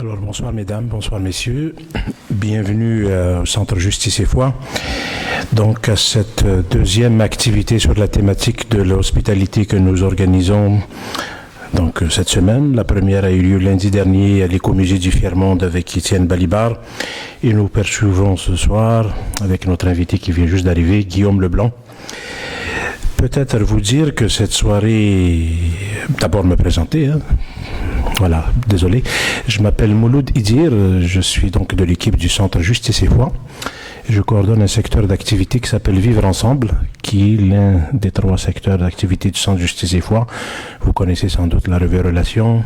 Alors bonsoir mesdames, bonsoir messieurs, bienvenue au Centre Justice et Foi. Donc à cette deuxième activité sur la thématique de l'hospitalité que nous organisons donc cette semaine. La première a eu lieu lundi dernier à l'Écomusée du Tiers-Monde avec Étienne Balibar et nous poursuivons ce soir avec notre invité qui vient juste d'arriver, Guillaume Leblanc. Peut-être vous dire que cette soirée, d'abord me présenter, Voilà, désolé. Je m'appelle Mouloud Idir, je suis donc de l'équipe du Centre Justice et Foi. Je coordonne un secteur d'activité qui s'appelle Vivre Ensemble, qui est l'un des 3 secteurs d'activité du Centre Justice et Foi. Vous connaissez sans doute la revue Relations,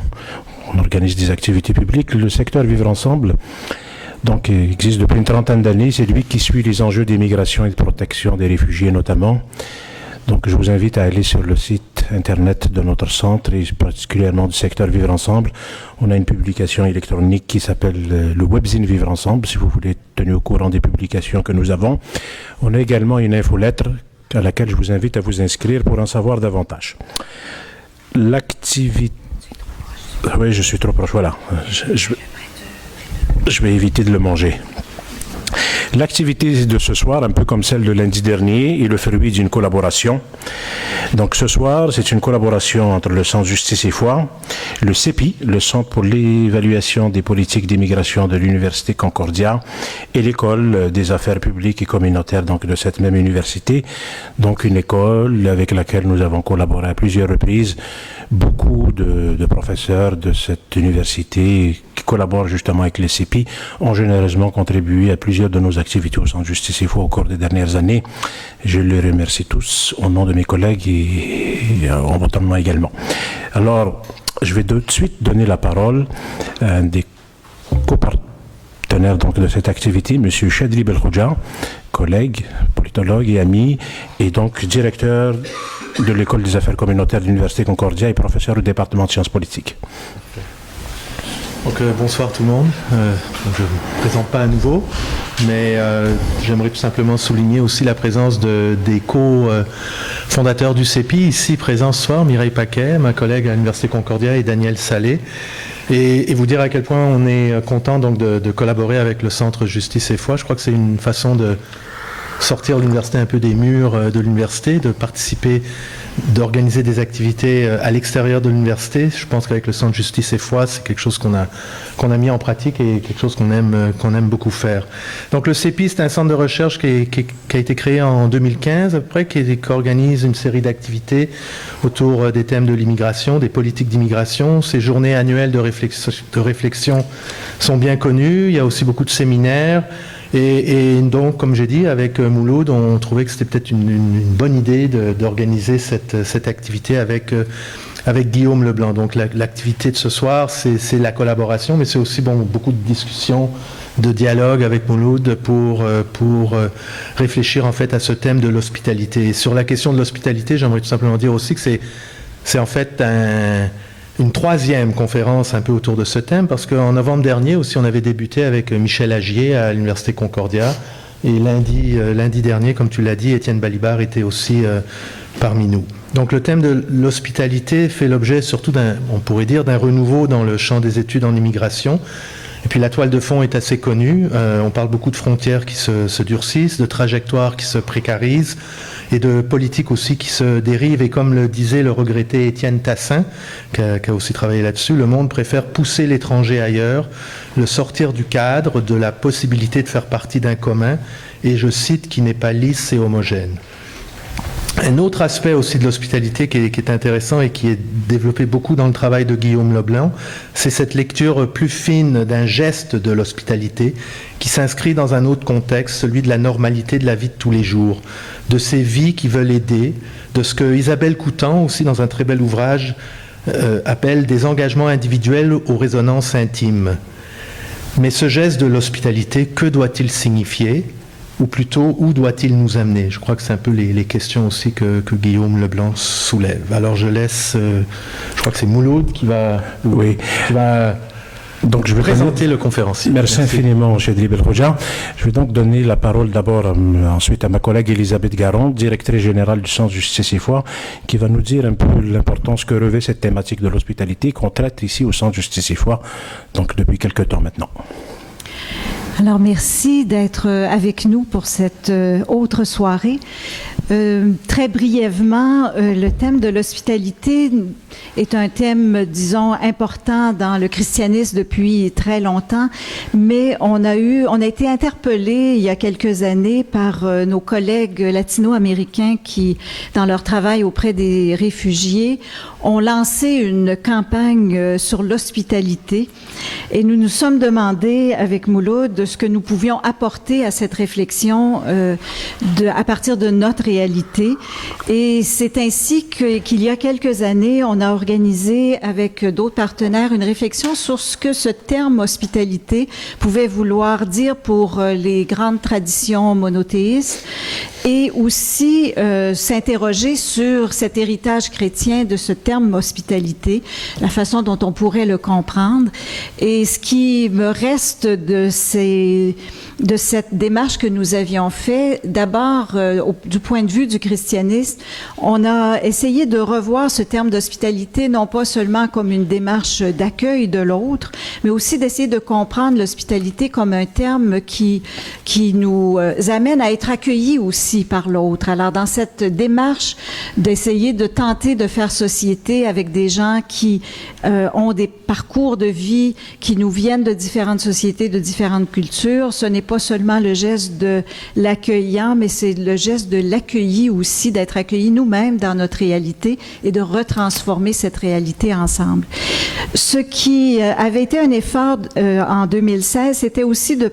on organise des activités publiques. Le secteur Vivre Ensemble donc, existe depuis une 30aine d'années, c'est lui qui suit les enjeux d'immigration et de protection des réfugiés notamment. Donc, je vous invite à aller sur le site internet de notre centre et particulièrement du secteur Vivre Ensemble. On a une publication électronique qui s'appelle le webzine Vivre Ensemble, si vous voulez être tenu au courant des publications que nous avons. On a également une infolettre à laquelle je vous invite à vous inscrire pour en savoir davantage. L'activité... Oui, je suis trop proche, voilà. Je vais éviter de le manger. L'activité de ce soir, un peu comme celle de lundi dernier, est le fruit d'une collaboration. Donc ce soir, c'est une collaboration entre le Centre Justice et Foi, le CEPI, le Centre pour l'évaluation des politiques d'immigration de l'Université Concordia, et l'École des affaires publiques et communautaires donc, de cette même université. Donc une école avec laquelle nous avons collaboré à plusieurs reprises. Beaucoup de professeurs de cette université qui collaborent justement avec les CEPI ont généreusement contribué à plusieurs de nos activités au Centre Justice et Foi au cours des dernières années. Je les remercie tous au nom de mes collègues et en votre nom également. Alors, je vais tout de suite donner la parole à un des copartenaires donc, de cette activité, M. Chadri Belkhodja, collègue, politologue et ami, et donc directeur de l'École des affaires communautaires de l'Université Concordia et professeur au département de sciences politiques. Donc, bonsoir tout le monde. Je ne me présente pas à nouveau, mais j'aimerais tout simplement souligner aussi la présence des co-fondateurs du CEPI, ici présents ce soir, Mireille Paquet, ma collègue à l'Université Concordia, et Daniel Salé, et vous dire à quel point on est content donc, de collaborer avec le Centre Justice et Foi. Je crois que c'est une façon de sortir l'université un peu des murs de l'université, de participer, d'organiser des activités à l'extérieur de l'université. Je pense qu'avec le Centre Justice et Foi, c'est quelque chose qu'on a mis en pratique et quelque chose qu'on aime beaucoup faire. Donc le CEPI, c'est un centre de recherche qui a été créé en 2015, à peu près, qui organise une série d'activités autour des thèmes de l'immigration, des politiques d'immigration. Ces journées annuelles de réflexion sont bien connues. Il y a aussi beaucoup de séminaires. Et donc, comme j'ai dit, avec Mouloud, on trouvait que c'était peut-être une bonne idée d'organiser cette activité avec Guillaume Leblanc. Donc l'activité de ce soir, c'est la collaboration, mais c'est aussi beaucoup de discussions, de dialogue avec Mouloud pour réfléchir en fait à ce thème de l'hospitalité. Et sur la question de l'hospitalité, j'aimerais tout simplement dire aussi que c'est en fait une 3e conférence un peu autour de ce thème, parce qu'en novembre dernier aussi, on avait débuté avec Michel Agier à l'Université Concordia, et lundi dernier, comme tu l'as dit, Étienne Balibar était aussi parmi nous. Donc le thème de l'hospitalité fait l'objet surtout on pourrait dire, d'un renouveau dans le champ des études en immigration. Et puis la toile de fond est assez connue. On parle beaucoup de frontières qui se durcissent, de trajectoires qui se précarisent et de politiques aussi qui se dérivent. Et comme le disait le regretté Étienne Tassin, qui a aussi travaillé là-dessus, le monde préfère pousser l'étranger ailleurs, le sortir du cadre de la possibilité de faire partie d'un commun, et je cite, qui n'est pas lisse et homogène. Un autre aspect aussi de l'hospitalité qui est intéressant et qui est développé beaucoup dans le travail de Guillaume Leblanc, c'est cette lecture plus fine d'un geste de l'hospitalité qui s'inscrit dans un autre contexte, celui de la normalité de la vie de tous les jours, de ces vies qui veulent aider, de ce que Isabelle Coutan, aussi dans un très bel ouvrage, appelle des engagements individuels aux résonances intimes. Mais ce geste de l'hospitalité, que doit-il signifier ? Ou plutôt, où doit-il nous amener? Je crois que c'est un peu les questions aussi que Guillaume Leblanc soulève. Alors je laisse, je crois que c'est Mouloud qui va Donc, je vais présenter le conférencier. Merci infiniment, M. Dribel Khoja. Je vais donc donner la parole d'abord ensuite à ma collègue Elisabeth Garon, directrice générale du Centre Justice et Foi, qui va nous dire un peu l'importance que revêt cette thématique de l'hospitalité qu'on traite ici au Centre Justice et Foi, donc depuis quelques temps maintenant. Alors, merci d'être avec nous pour cette autre soirée. Très brièvement, le thème de l'hospitalité est un thème, disons, important dans le christianisme depuis très longtemps, mais on a été interpellés il y a quelques années par nos collègues latino-américains qui, dans leur travail auprès des réfugiés, ont lancé une campagne sur l'hospitalité et nous nous sommes demandé avec Mouloud de ce que nous pouvions apporter à cette réflexion à partir de notre réalité. Et c'est ainsi qu'il y a quelques années, on a organisé avec d'autres partenaires une réflexion sur ce que ce terme hospitalité pouvait vouloir dire pour les grandes traditions monothéistes et aussi s'interroger sur cet héritage chrétien de ce terme hospitalité, la façon dont on pourrait le comprendre. Et ce qui me reste de cette démarche que nous avions fait, d'abord, du point de vue du christianisme, on a essayé de revoir ce terme d'hospitalité, non pas seulement comme une démarche d'accueil de l'autre, mais aussi d'essayer de comprendre l'hospitalité comme un terme qui nous amène à être accueillis aussi par l'autre. Alors, dans cette démarche d'essayer de tenter de faire société avec des gens qui ont des parcours de vie qui nous viennent de différentes sociétés, de différentes cultures, ce n'est pas seulement le geste de l'accueillant, mais c'est le geste de l'accueilli aussi, d'être accueillis nous-mêmes dans notre réalité et de retransformer cette réalité ensemble. Ce qui avait été un effort en 2016, c'était aussi de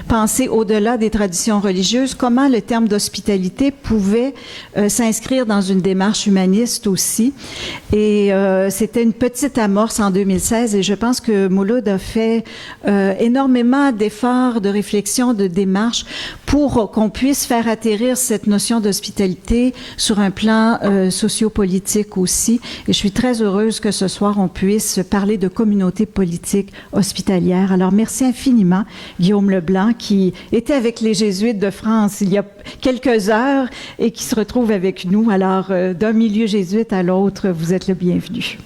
penser au-delà des traditions religieuses, comment le terme d'hospitalité pouvait s'inscrire dans une démarche humaniste aussi. Et c'était une petite amorce en 2016 et je pense que Mouloud a fait énormément d'efforts, de réflexion, de démarche pour qu'on puisse faire atterrir cette notion d'hospitalité sur un plan sociopolitique aussi. Et je suis très heureuse que ce soir on puisse parler de communauté politique hospitalière. Alors merci infiniment, Guillaume Leblanc, qui était avec les Jésuites de France il y a quelques heures et qui se retrouve avec nous. Alors, d'un milieu jésuite à l'autre, vous êtes le bienvenu.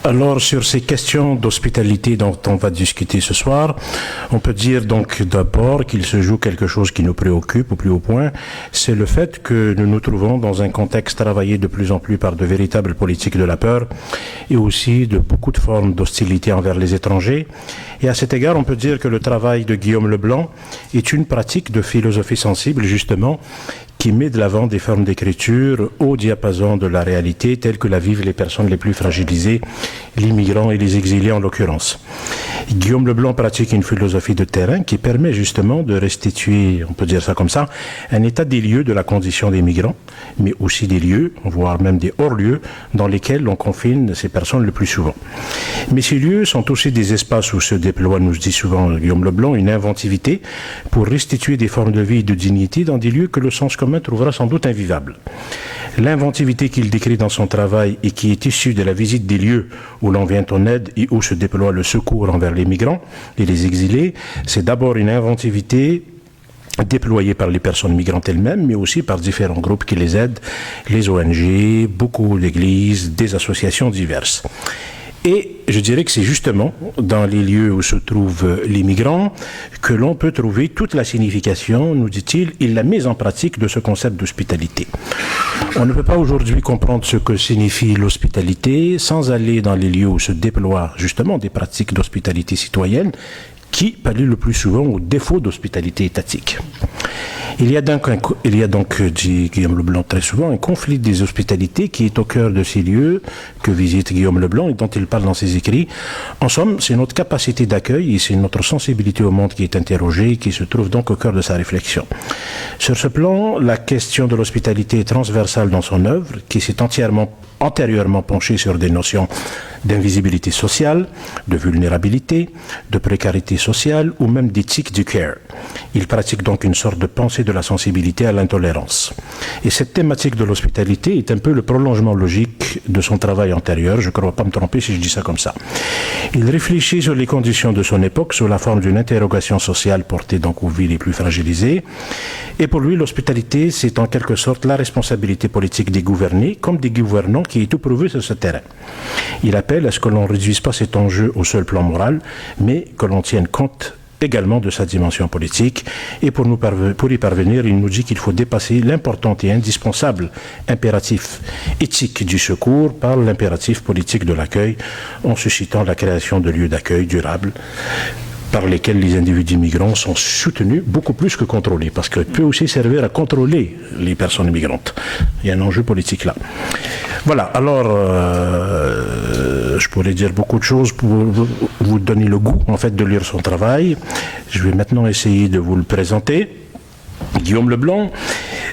Alors, sur ces questions d'hospitalité dont on va discuter ce soir, on peut dire donc d'abord qu'il se joue quelque chose qui nous préoccupe au plus haut point, c'est le fait que nous nous trouvons dans un contexte travaillé de plus en plus par de véritables politiques de la peur et aussi de beaucoup de formes d'hostilité envers les étrangers. Et à cet égard, on peut dire que le travail de Guillaume Leblanc est une pratique de philosophie sensible, justement, qui met de l'avant des formes d'écriture au diapason de la réalité telle que la vivent les personnes les plus fragilisées, les migrants et les exilés en l'occurrence. Guillaume Leblanc pratique une philosophie de terrain qui permet justement de restituer, on peut dire ça comme ça, un état des lieux de la condition des migrants, mais aussi des lieux, voire même des hors-lieux, dans lesquels on confine ces personnes le plus souvent. Mais ces lieux sont aussi des espaces où se déploie, nous dit souvent Guillaume Leblanc, une inventivité pour restituer des formes de vie et de dignité dans des lieux que le sens commun trouvera sans doute invivables. L'inventivité qu'il décrit dans son travail et qui est issue de la visite des lieux où l'on vient en aide et où se déploie le secours envers les migrants et les exilés, c'est d'abord une inventivité déployée par les personnes migrantes elles-mêmes, mais aussi par différents groupes qui les aident, les ONG, beaucoup d'églises, des associations diverses. Et je dirais que c'est justement dans les lieux où se trouvent les migrants que l'on peut trouver toute la signification, nous dit-il, et la mise en pratique de ce concept d'hospitalité. On ne peut pas aujourd'hui comprendre ce que signifie l'hospitalité sans aller dans les lieux où se déploient justement des pratiques d'hospitalité citoyenne qui pallient le plus souvent au défaut d'hospitalité étatique. Il y a donc, dit Guillaume Leblanc très souvent, un conflit des hospitalités qui est au cœur de ces lieux que visite Guillaume Leblanc et dont il parle dans ses écrits. En somme, c'est notre capacité d'accueil et c'est notre sensibilité au monde qui est interrogée et qui se trouve donc au cœur de sa réflexion. Sur ce plan, la question de l'hospitalité est transversale dans son œuvre, qui s'est antérieurement penchée sur des notions d'invisibilité sociale, de vulnérabilité, de précarité sociale ou même d'éthique du care. Il pratique donc une sorte de pensée de la sensibilité à l'intolérance. Et cette thématique de l'hospitalité est un peu le prolongement logique de son travail antérieur, je ne crois pas me tromper si je dis ça comme ça. Il réfléchit sur les conditions de son époque sous la forme d'une interrogation sociale portée donc aux vies les plus fragilisées. Et pour lui, l'hospitalité, c'est en quelque sorte la responsabilité politique des gouvernés comme des gouvernants qui est tout prouvé sur ce terrain. Il appelle à ce que l'on ne réduise pas cet enjeu au seul plan moral, mais que l'on tienne compte également de sa dimension politique. Et pour y parvenir, il nous dit qu'il faut dépasser l'important et indispensable impératif éthique du secours par l'impératif politique de l'accueil, en suscitant la création de lieux d'accueil durables par lesquels les individus migrants sont soutenus beaucoup plus que contrôlés, parce qu'il peut aussi servir à contrôler les personnes migrantes. Il y a un enjeu politique là. Voilà, alors je pourrais dire beaucoup de choses pour vous donner le goût en fait de lire son travail. Je vais maintenant essayer de vous le présenter. Guillaume Leblanc,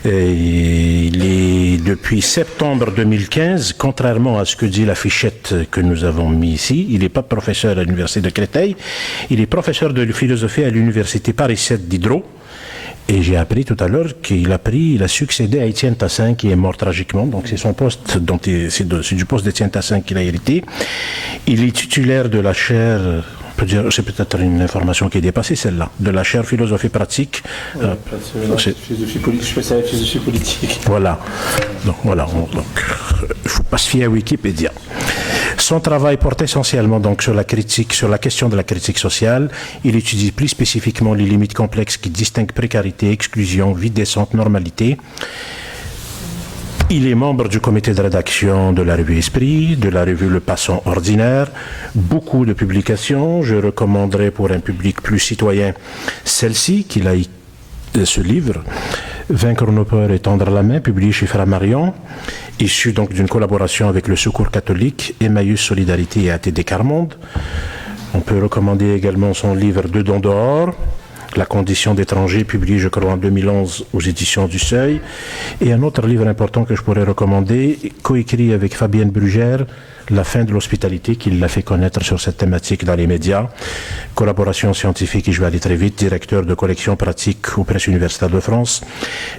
il est depuis septembre 2015, contrairement à ce que dit la fichette que nous avons mis ici, il n'est pas professeur à l'université de Créteil, il est professeur de philosophie à l'université Paris 7 Diderot. Et j'ai appris tout à l'heure qu'il a succédé à Étienne Tassin qui est mort tragiquement. Donc c'est son poste, c'est du poste d'Étienne Tassin qu'il a hérité. Il est titulaire de la chaire, c'est peut-être une information qui est dépassée celle-là, de la chaire philosophie pratique. Philosophie politique, je fais ça avec philosophie politique. Voilà. Donc il faut pas se fier à Wikipédia. Son travail porte essentiellement donc sur la question de la critique sociale. Il étudie plus spécifiquement les limites complexes qui distinguent précarité, exclusion, vie décente, normalité. Il est membre du comité de rédaction de la revue Esprit, de la revue Le Passant Ordinaire. Beaucoup de publications. Je recommanderais pour un public plus citoyen celle-ci, ce livre, Vaincre nos peurs et tendre la main, publié chez Flammarion, issu donc d'une collaboration avec le Secours catholique, Emmaüs Solidarité et ATD Carmonde. On peut recommander également son livre Dedans dehors, La condition d'étranger, publié je crois en 2011 aux éditions du Seuil. Et un autre livre important que je pourrais recommander, coécrit avec Fabienne Brugère, La fin de l'hospitalité, qui l'a fait connaître sur cette thématique dans les médias. Collaboration scientifique, et je vais aller très vite, directeur de collection pratique aux presses universitaires de France,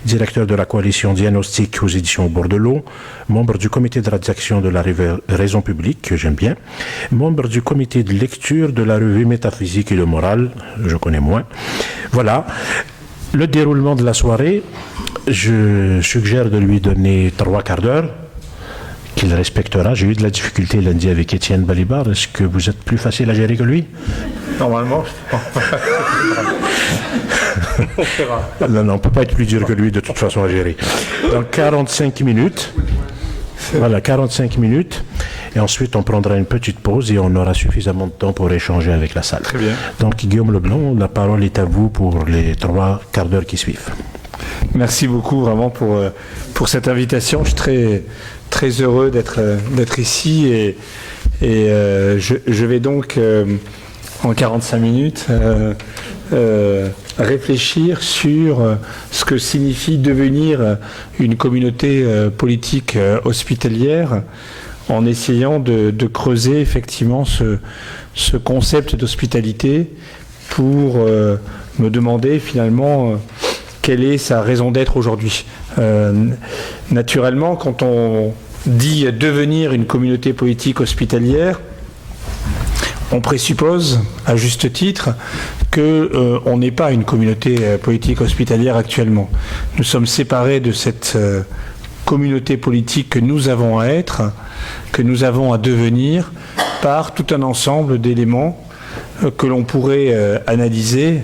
directeur de la coalition Diagnostic aux éditions Bordelot, membre du comité de rédaction de la revue Raison publique, que j'aime bien, membre du comité de lecture de la revue Métaphysique et le Moral, je connais moins. Voilà. Le déroulement de la soirée, je suggère de lui donner 3 quarts d'heure, qu'il respectera. J'ai eu de la difficulté lundi avec Étienne Balibar. Est-ce que vous êtes plus facile à gérer que lui? Normalement, je pense. On verra. Non, on ne peut pas être plus dur que lui de toute façon à gérer. Donc 45 minutes. Voilà, 45 minutes. Et ensuite, on prendra une petite pause et on aura suffisamment de temps pour échanger avec la salle. Très bien. Donc Guillaume Leblanc, la parole est à vous pour les 3 quarts d'heure qui suivent. Merci beaucoup vraiment pour cette invitation. Je suis très heureux d'être ici et je vais donc en 45 minutes réfléchir sur ce que signifie devenir une communauté politique hospitalière en essayant de creuser effectivement ce concept d'hospitalité pour me demander finalement quelle est sa raison d'être aujourd'hui. Naturellement, quand on dit devenir une communauté politique hospitalière, on présuppose, à juste titre, qu'on n'est pas une communauté politique hospitalière actuellement. Nous sommes séparés de cette communauté politique que nous avons à être, que nous avons à devenir, par tout un ensemble d'éléments que l'on pourrait analyser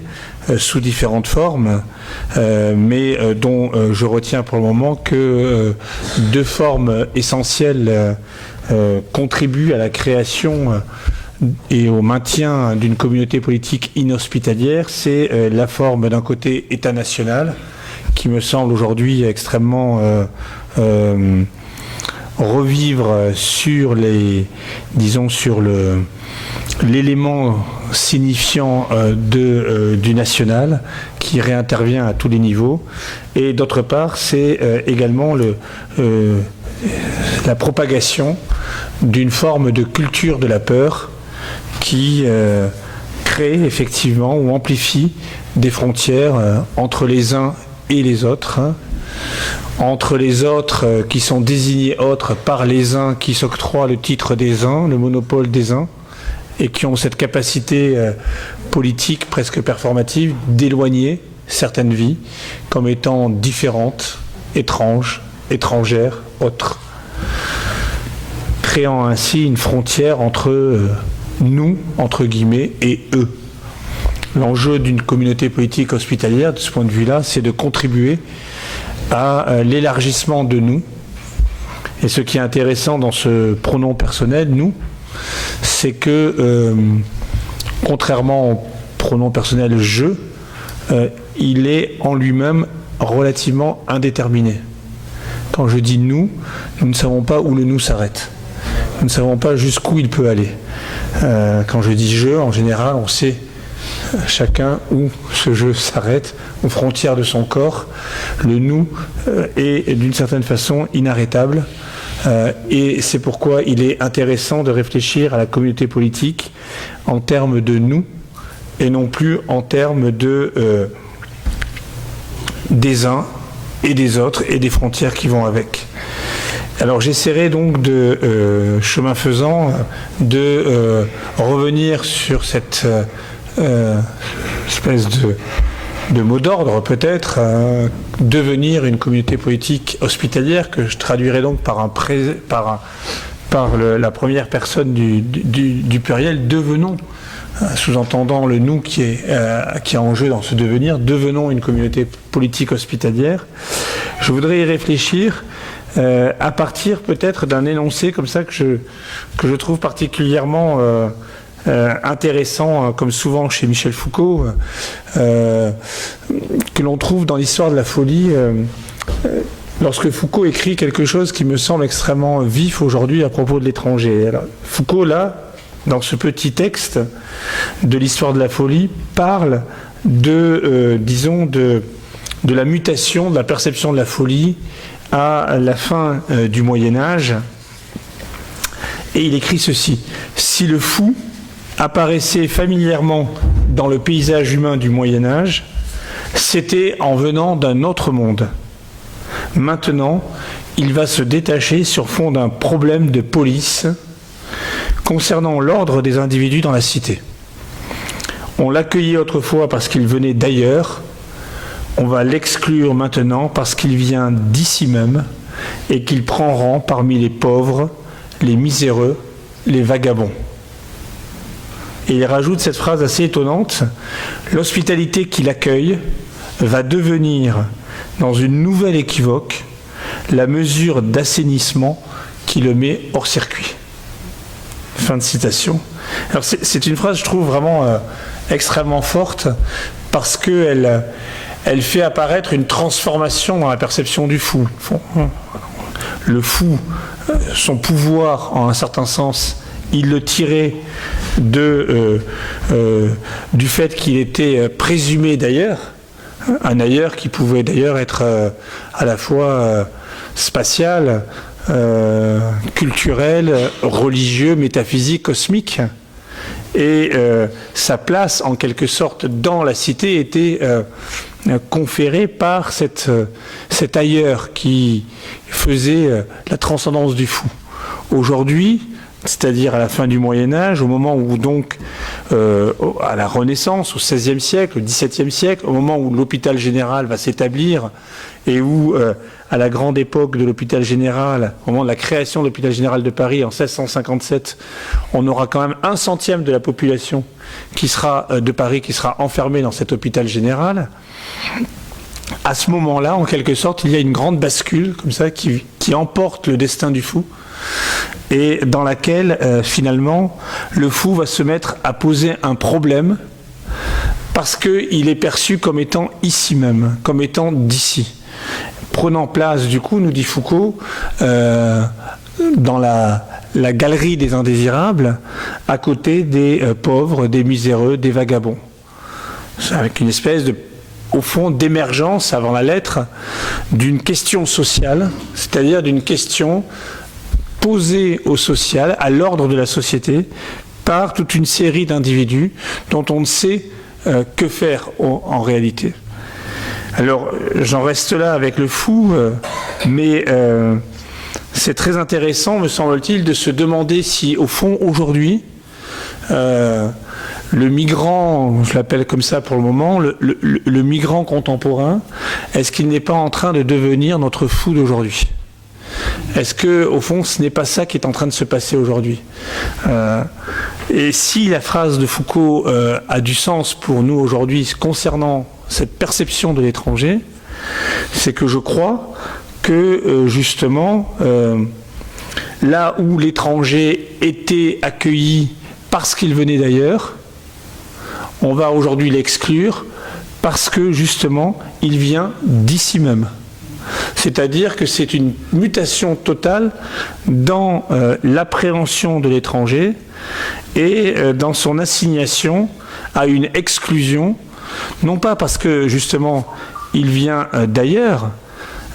sous différentes formes, mais dont je retiens pour le moment que 2 formes essentielles contribuent à la création et au maintien d'une communauté politique inhospitalière. C'est la forme d'un côté État national, qui me semble aujourd'hui extrêmement revivre sur l'élément signifiant du national qui réintervient à tous les niveaux. Et d'autre part, c'est également la propagation d'une forme de culture de la peur qui crée effectivement ou amplifie des frontières entre les uns et les autres, entre les autres qui sont désignés autres par les uns qui s'octroient le titre des uns, le monopole des uns, et qui ont cette capacité politique presque performative d'éloigner certaines vies comme étant différentes, étranges, étrangères, autres, créant ainsi une frontière entre nous, entre guillemets, et eux. L'enjeu d'une communauté politique hospitalière, de ce point de vue-là, c'est de contribuer à l'élargissement de nous. Et ce qui est intéressant dans ce pronom personnel, nous, c'est que, contrairement au pronom personnel « je », il est en lui-même relativement indéterminé. Quand je dis « nous », nous ne savons pas où le « nous » s'arrête. Nous ne savons pas jusqu'où il peut aller. Quand je dis « je », en général, on sait chacun où ce « je » s'arrête, aux frontières de son corps. Le « nous » est d'une certaine façon inarrêtable. Et c'est pourquoi il est intéressant de réfléchir à la communauté politique en termes de « nous » et non plus en termes de des uns et des autres et des frontières qui vont avec. Alors j'essaierai donc de, chemin faisant, de revenir sur cette espèce de mot d'ordre peut-être, devenir une communauté politique hospitalière, que je traduirai donc par la première personne du pluriel, devenons, sous-entendant le nous qui est en jeu dans ce devenir, devenons une communauté politique hospitalière. Je voudrais y réfléchir à partir peut-être d'un énoncé comme ça que je trouve particulièrement intéressant, comme souvent chez Michel Foucault, que l'on trouve dans l'histoire de la folie, lorsque Foucault écrit quelque chose qui me semble extrêmement vif aujourd'hui à propos de l'étranger. Alors, Foucault, là, dans ce petit texte de l'histoire de la folie, parle de la mutation de la perception de la folie à la fin du Moyen-Âge. Et il écrit ceci: si le fou apparaissait familièrement dans le paysage humain du Moyen-Âge, c'était en venant d'un autre monde. Maintenant, il va se détacher sur fond d'un problème de police concernant l'ordre des individus dans la cité. On l'accueillait autrefois parce qu'il venait d'ailleurs, on va l'exclure maintenant parce qu'il vient d'ici même et qu'il prend rang parmi les pauvres, les miséreux, les vagabonds. Et il rajoute cette phrase assez étonnante: l'hospitalité qui l'accueille va devenir, dans une nouvelle équivoque, la mesure d'assainissement qui le met hors circuit. Fin de citation. Alors c'est une phrase, je trouve, vraiment extrêmement forte, parce qu'elle fait apparaître une transformation dans la perception du fou. Le fou, son pouvoir, en un certain sens, il le tirait du fait qu'il était présumé d'ailleurs, un ailleurs qui pouvait d'ailleurs être à la fois spatial, culturel, religieux, métaphysique, cosmique. Et sa place, en quelque sorte, dans la cité était conférée par cet ailleurs qui faisait la transcendance du fou. Aujourd'hui, c'est-à-dire à la fin du Moyen-Âge, au moment où donc, à la Renaissance, au XVIe siècle, au XVIIe siècle, au moment où l'hôpital général va s'établir et où, à la grande époque de l'hôpital général, au moment de la création de l'hôpital général de Paris en 1657, on aura quand même 1/100 de la population de Paris qui sera enfermée dans cet hôpital général. À ce moment-là, en quelque sorte, il y a une grande bascule comme ça qui emporte le destin du fou, et dans laquelle finalement le fou va se mettre à poser un problème parce qu'il est perçu comme étant ici même, comme étant d'ici, prenant place du coup, nous dit Foucault, dans la galerie des indésirables, à côté des pauvres, des miséreux, des vagabonds, avec une espèce de au fond, d'émergence, avant la lettre, d'une question sociale, c'est-à-dire d'une question posée au social, à l'ordre de la société, par toute une série d'individus dont on ne sait que faire en réalité. Alors, j'en reste là avec le fou, mais c'est très intéressant, me semble-t-il, de se demander si, au fond, aujourd'hui, le migrant, je l'appelle comme ça pour le moment, le migrant contemporain, est-ce qu'il n'est pas en train de devenir notre fou d'aujourd'hui ? Est-ce que, au fond, ce n'est pas ça qui est en train de se passer aujourd'hui ? Et si la phrase de Foucault a du sens pour nous aujourd'hui concernant cette perception de l'étranger, c'est que je crois que, justement, là où l'étranger était accueilli parce qu'il venait d'ailleurs, on va aujourd'hui l'exclure parce que, justement, il vient d'ici même. C'est-à-dire que c'est une mutation totale dans l'appréhension de l'étranger et dans son assignation à une exclusion, non pas parce que justement il vient d'ailleurs,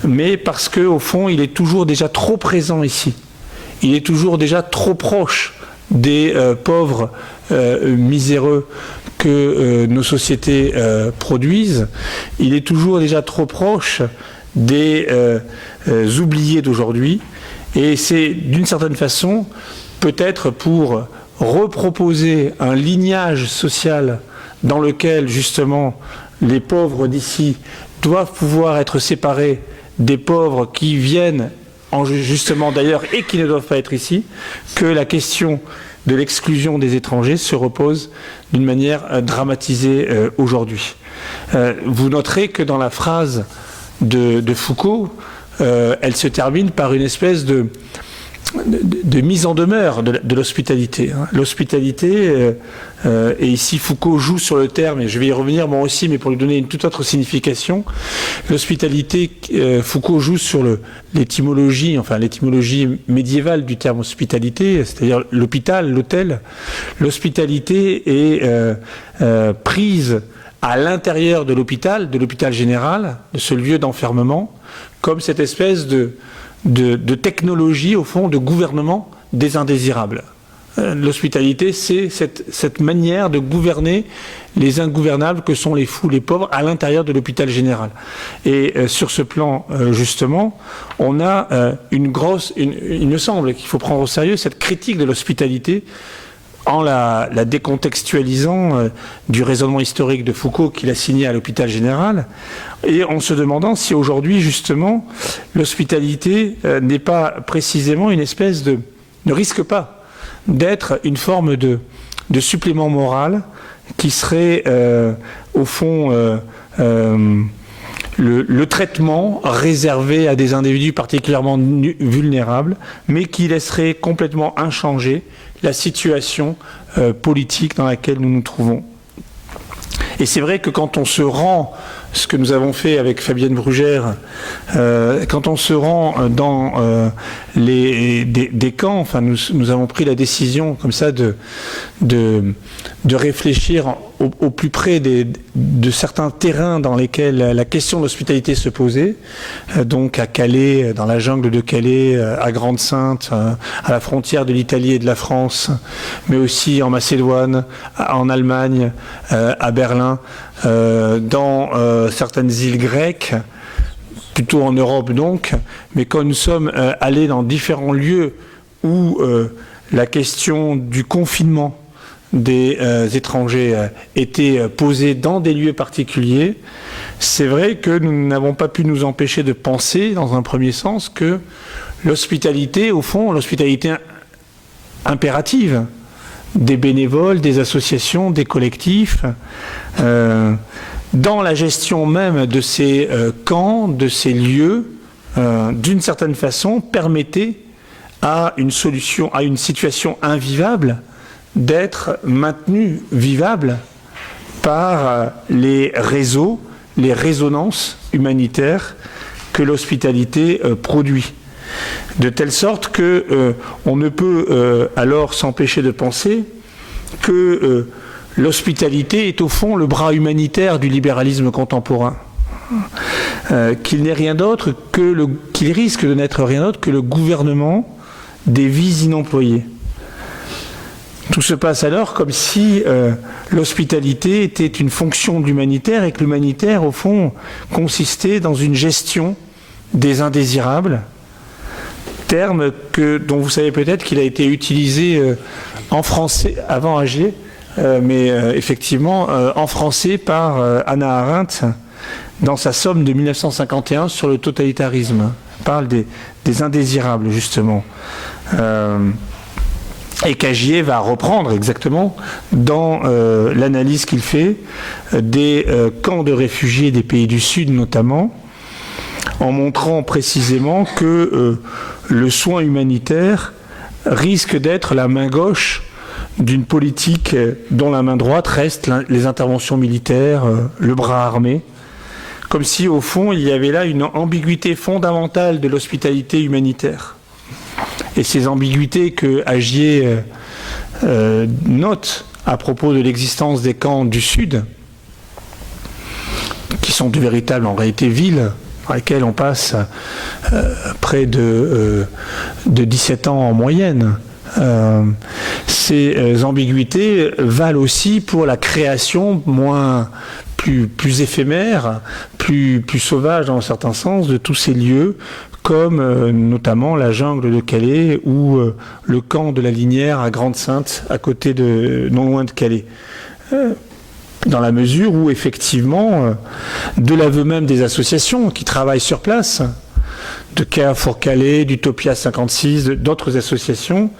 mais parce qu'au fond il est toujours déjà trop présent ici. Il est toujours déjà trop proche des pauvres miséreux que nos sociétés produisent. Il est toujours déjà trop proche des oubliés d'aujourd'hui, et c'est d'une certaine façon peut-être pour reproposer un lignage social dans lequel justement les pauvres d'ici doivent pouvoir être séparés des pauvres qui viennent justement d'ailleurs et qui ne doivent pas être ici, que la question de l'exclusion des étrangers se repose d'une manière dramatisée aujourd'hui. Vous noterez que dans la phrase de Foucault, elle se termine par une espèce de mise en demeure de l'hospitalité. L'hospitalité, et ici Foucault joue sur le terme, et je vais y revenir moi aussi, mais pour lui donner une toute autre signification. L'hospitalité, Foucault joue sur l'étymologie, enfin l'étymologie médiévale du terme hospitalité, c'est-à-dire l'hôpital, l'hôtel. L'hospitalité est prise à l'intérieur de l'hôpital général, de ce lieu d'enfermement, comme cette espèce de technologie, au fond, de gouvernement des indésirables. L'hospitalité, c'est cette manière de gouverner les ingouvernables que sont les fous, les pauvres, à l'intérieur de l'hôpital général. Et sur ce plan, justement, on a il me semble qu'il faut prendre au sérieux cette critique de l'hospitalité en la décontextualisant du raisonnement historique de Foucault qu'il a signé à l'hôpital général, et en se demandant si aujourd'hui, justement, l'hospitalité n'est pas précisément une espèce ne risque pas d'être une forme de supplément moral qui serait, au fond, le traitement réservé à des individus particulièrement vulnérables, mais qui laisserait complètement inchangée la situation politique dans laquelle nous nous trouvons. Et c'est vrai que quand on se rend, ce que nous avons fait avec Fabienne Brugère, quand on se rend dans des camps, enfin nous avons pris la décision comme ça de réfléchir au plus près de certains terrains dans lesquels la question de l'hospitalité se posait, donc à Calais, dans la jungle de Calais, à Grande-Sainte, à la frontière de l'Italie et de la France, mais aussi en Macédoine, en Allemagne, à Berlin, dans certaines îles grecques, plutôt en Europe donc, mais quand nous sommes allés dans différents lieux où la question du confinement des étrangers était posée dans des lieux particuliers, c'est vrai que nous n'avons pas pu nous empêcher de penser, dans un premier sens, que l'hospitalité, au fond, l'hospitalité impérative des bénévoles, des associations, des collectifs, dans la gestion même de ces camps, de ces lieux, d'une certaine façon, permettait à une situation invivable d'être maintenue vivable par les réseaux, les résonances humanitaires que l'hospitalité produit. De telle sorte que on ne peut alors s'empêcher de penser que l'hospitalité est au fond le bras humanitaire du libéralisme contemporain. Qu'il n'est rien d'autre qu'il risque de n'être rien d'autre que le gouvernement des vies inemployées. Tout se passe alors comme si l'hospitalité était une fonction de l'humanitaire et que l'humanitaire, au fond, consistait dans une gestion des indésirables, terme dont vous savez peut-être qu'il a été utilisé en français, avant Agier, mais effectivement en français par Hannah Arendt dans sa somme de 1951 sur le totalitarisme. Elle parle des indésirables, justement. Et qu'Agier va reprendre exactement dans l'analyse qu'il fait des camps de réfugiés des pays du Sud notamment, en montrant précisément que le soin humanitaire risque d'être la main gauche d'une politique dont la main droite reste les interventions militaires, le bras armé, comme si au fond il y avait là une ambiguïté fondamentale de l'hospitalité humanitaire. Et ces ambiguïtés que Agier note à propos de l'existence des camps du Sud, qui sont de véritables en réalité villes, dans lesquelles on passe près de 17 ans en moyenne. Ces ambiguïtés valent aussi pour la création plus éphémère, plus sauvage dans un certain sens de tous ces lieux, comme notamment la jungle de Calais ou le camp de la Linière à Grande-Synthe, à côté non loin de Calais. Dans la mesure où, effectivement, de l'aveu même des associations qui travaillent sur place, de Care for Calais, d'Utopia 56, d'autres associations,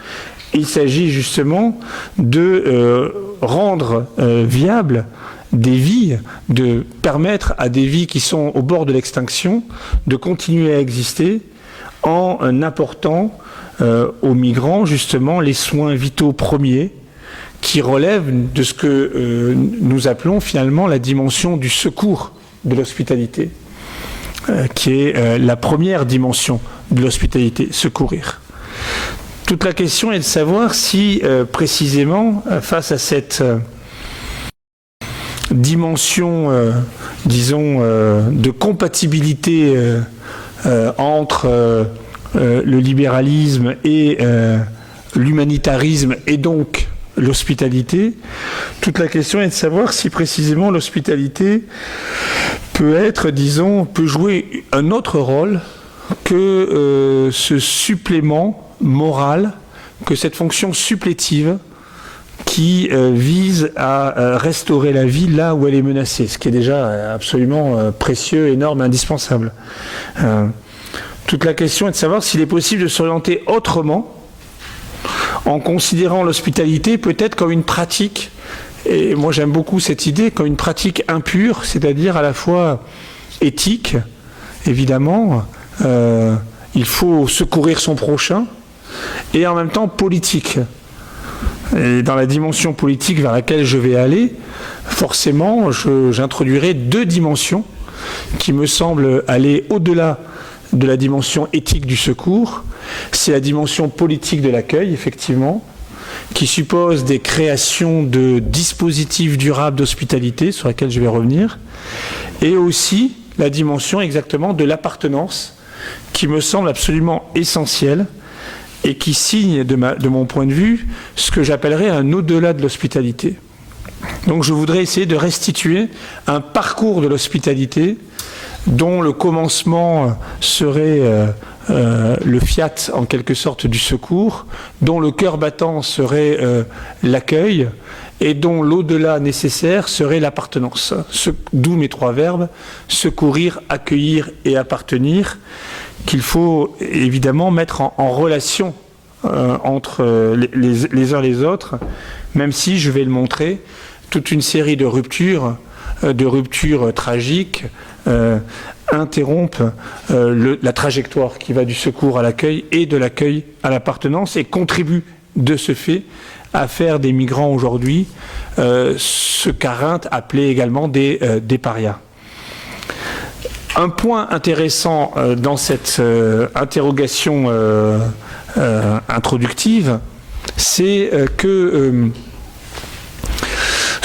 il s'agit justement de rendre viable des vies, de permettre à des vies qui sont au bord de l'extinction de continuer à exister en apportant aux migrants justement les soins vitaux premiers qui relèvent de ce que nous appelons finalement la dimension du secours de l'hospitalité, qui est la première dimension de l'hospitalité, secourir. Toute la question est de savoir si précisément face à cette dimension, disons, de compatibilité entre le libéralisme et l'humanitarisme et donc l'hospitalité, toute la question est de savoir si précisément l'hospitalité peut jouer un autre rôle que ce supplément moral, que cette fonction supplétive qui vise à restaurer la vie là où elle est menacée, ce qui est déjà absolument précieux, énorme, indispensable. Toute la question est de savoir s'il est possible de s'orienter autrement en considérant l'hospitalité peut-être comme une pratique, et moi j'aime beaucoup cette idée, comme une pratique impure, c'est-à-dire à la fois éthique, évidemment, il faut secourir son prochain, et en même temps politique. Et dans la dimension politique vers laquelle je vais aller, forcément, j'introduirai deux dimensions qui me semblent aller au-delà de la dimension éthique du secours. C'est la dimension politique de l'accueil, effectivement, qui suppose des créations de dispositifs durables d'hospitalité, sur lesquels je vais revenir, et aussi la dimension exactement de l'appartenance, qui me semble absolument essentielle, et qui signe, de mon point de vue, ce que j'appellerais un au-delà de l'hospitalité. Donc je voudrais essayer de restituer un parcours de l'hospitalité dont le commencement serait le fiat, en quelque sorte, du secours, dont le cœur battant serait l'accueil, et dont l'au-delà nécessaire serait l'appartenance. D'où mes trois verbes, secourir, accueillir et appartenir, qu'il faut évidemment mettre en relation entre les uns les autres, même si, je vais le montrer, toute une série de ruptures tragiques, interrompent la trajectoire qui va du secours à l'accueil et de l'accueil à l'appartenance et contribuent de ce fait à faire des migrants aujourd'hui ce qu'Arendt appelait également des parias. Un point intéressant dans cette interrogation introductive, c'est que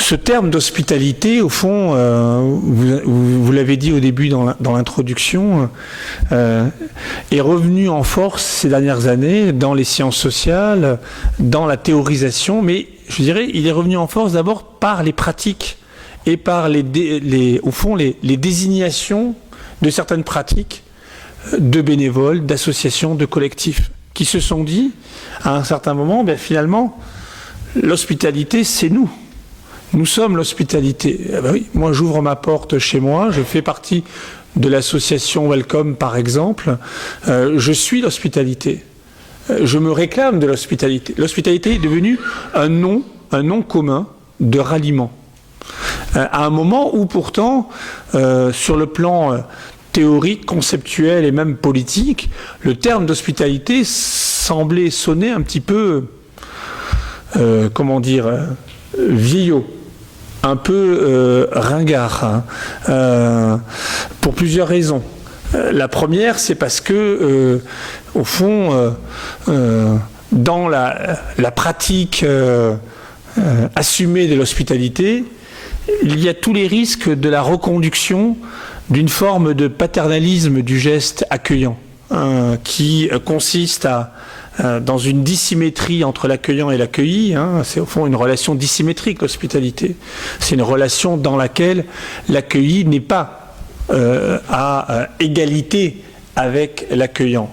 ce terme d'hospitalité, au fond, vous l'avez dit au début dans l'introduction, est revenu en force ces dernières années dans les sciences sociales, dans la théorisation, mais je dirais il est revenu en force d'abord par les pratiques et par au fond les désignations de certaines pratiques de bénévoles, d'associations, de collectifs, qui se sont dit à un certain moment, finalement, l'hospitalité, c'est nous. Nous sommes l'hospitalité. Oui, moi, j'ouvre ma porte chez moi, je fais partie de l'association Welcome, par exemple. Je suis l'hospitalité. Je me réclame de l'hospitalité. L'hospitalité est devenue un nom commun de ralliement. À un moment où, pourtant, sur le plan théorique, conceptuel et même politique, le terme d'hospitalité semblait sonner un petit peu, vieillot. Un peu ringard, pour plusieurs raisons. La première, c'est parce que, au fond, dans la pratique assumée de l'hospitalité, il y a tous les risques de la reconduction d'une forme de paternalisme du geste accueillant, qui consiste dans une dissymétrie entre l'accueillant et l'accueilli. C'est au fond une relation dissymétrique, l'hospitalité. C'est une relation dans laquelle l'accueilli n'est pas à égalité avec l'accueillant.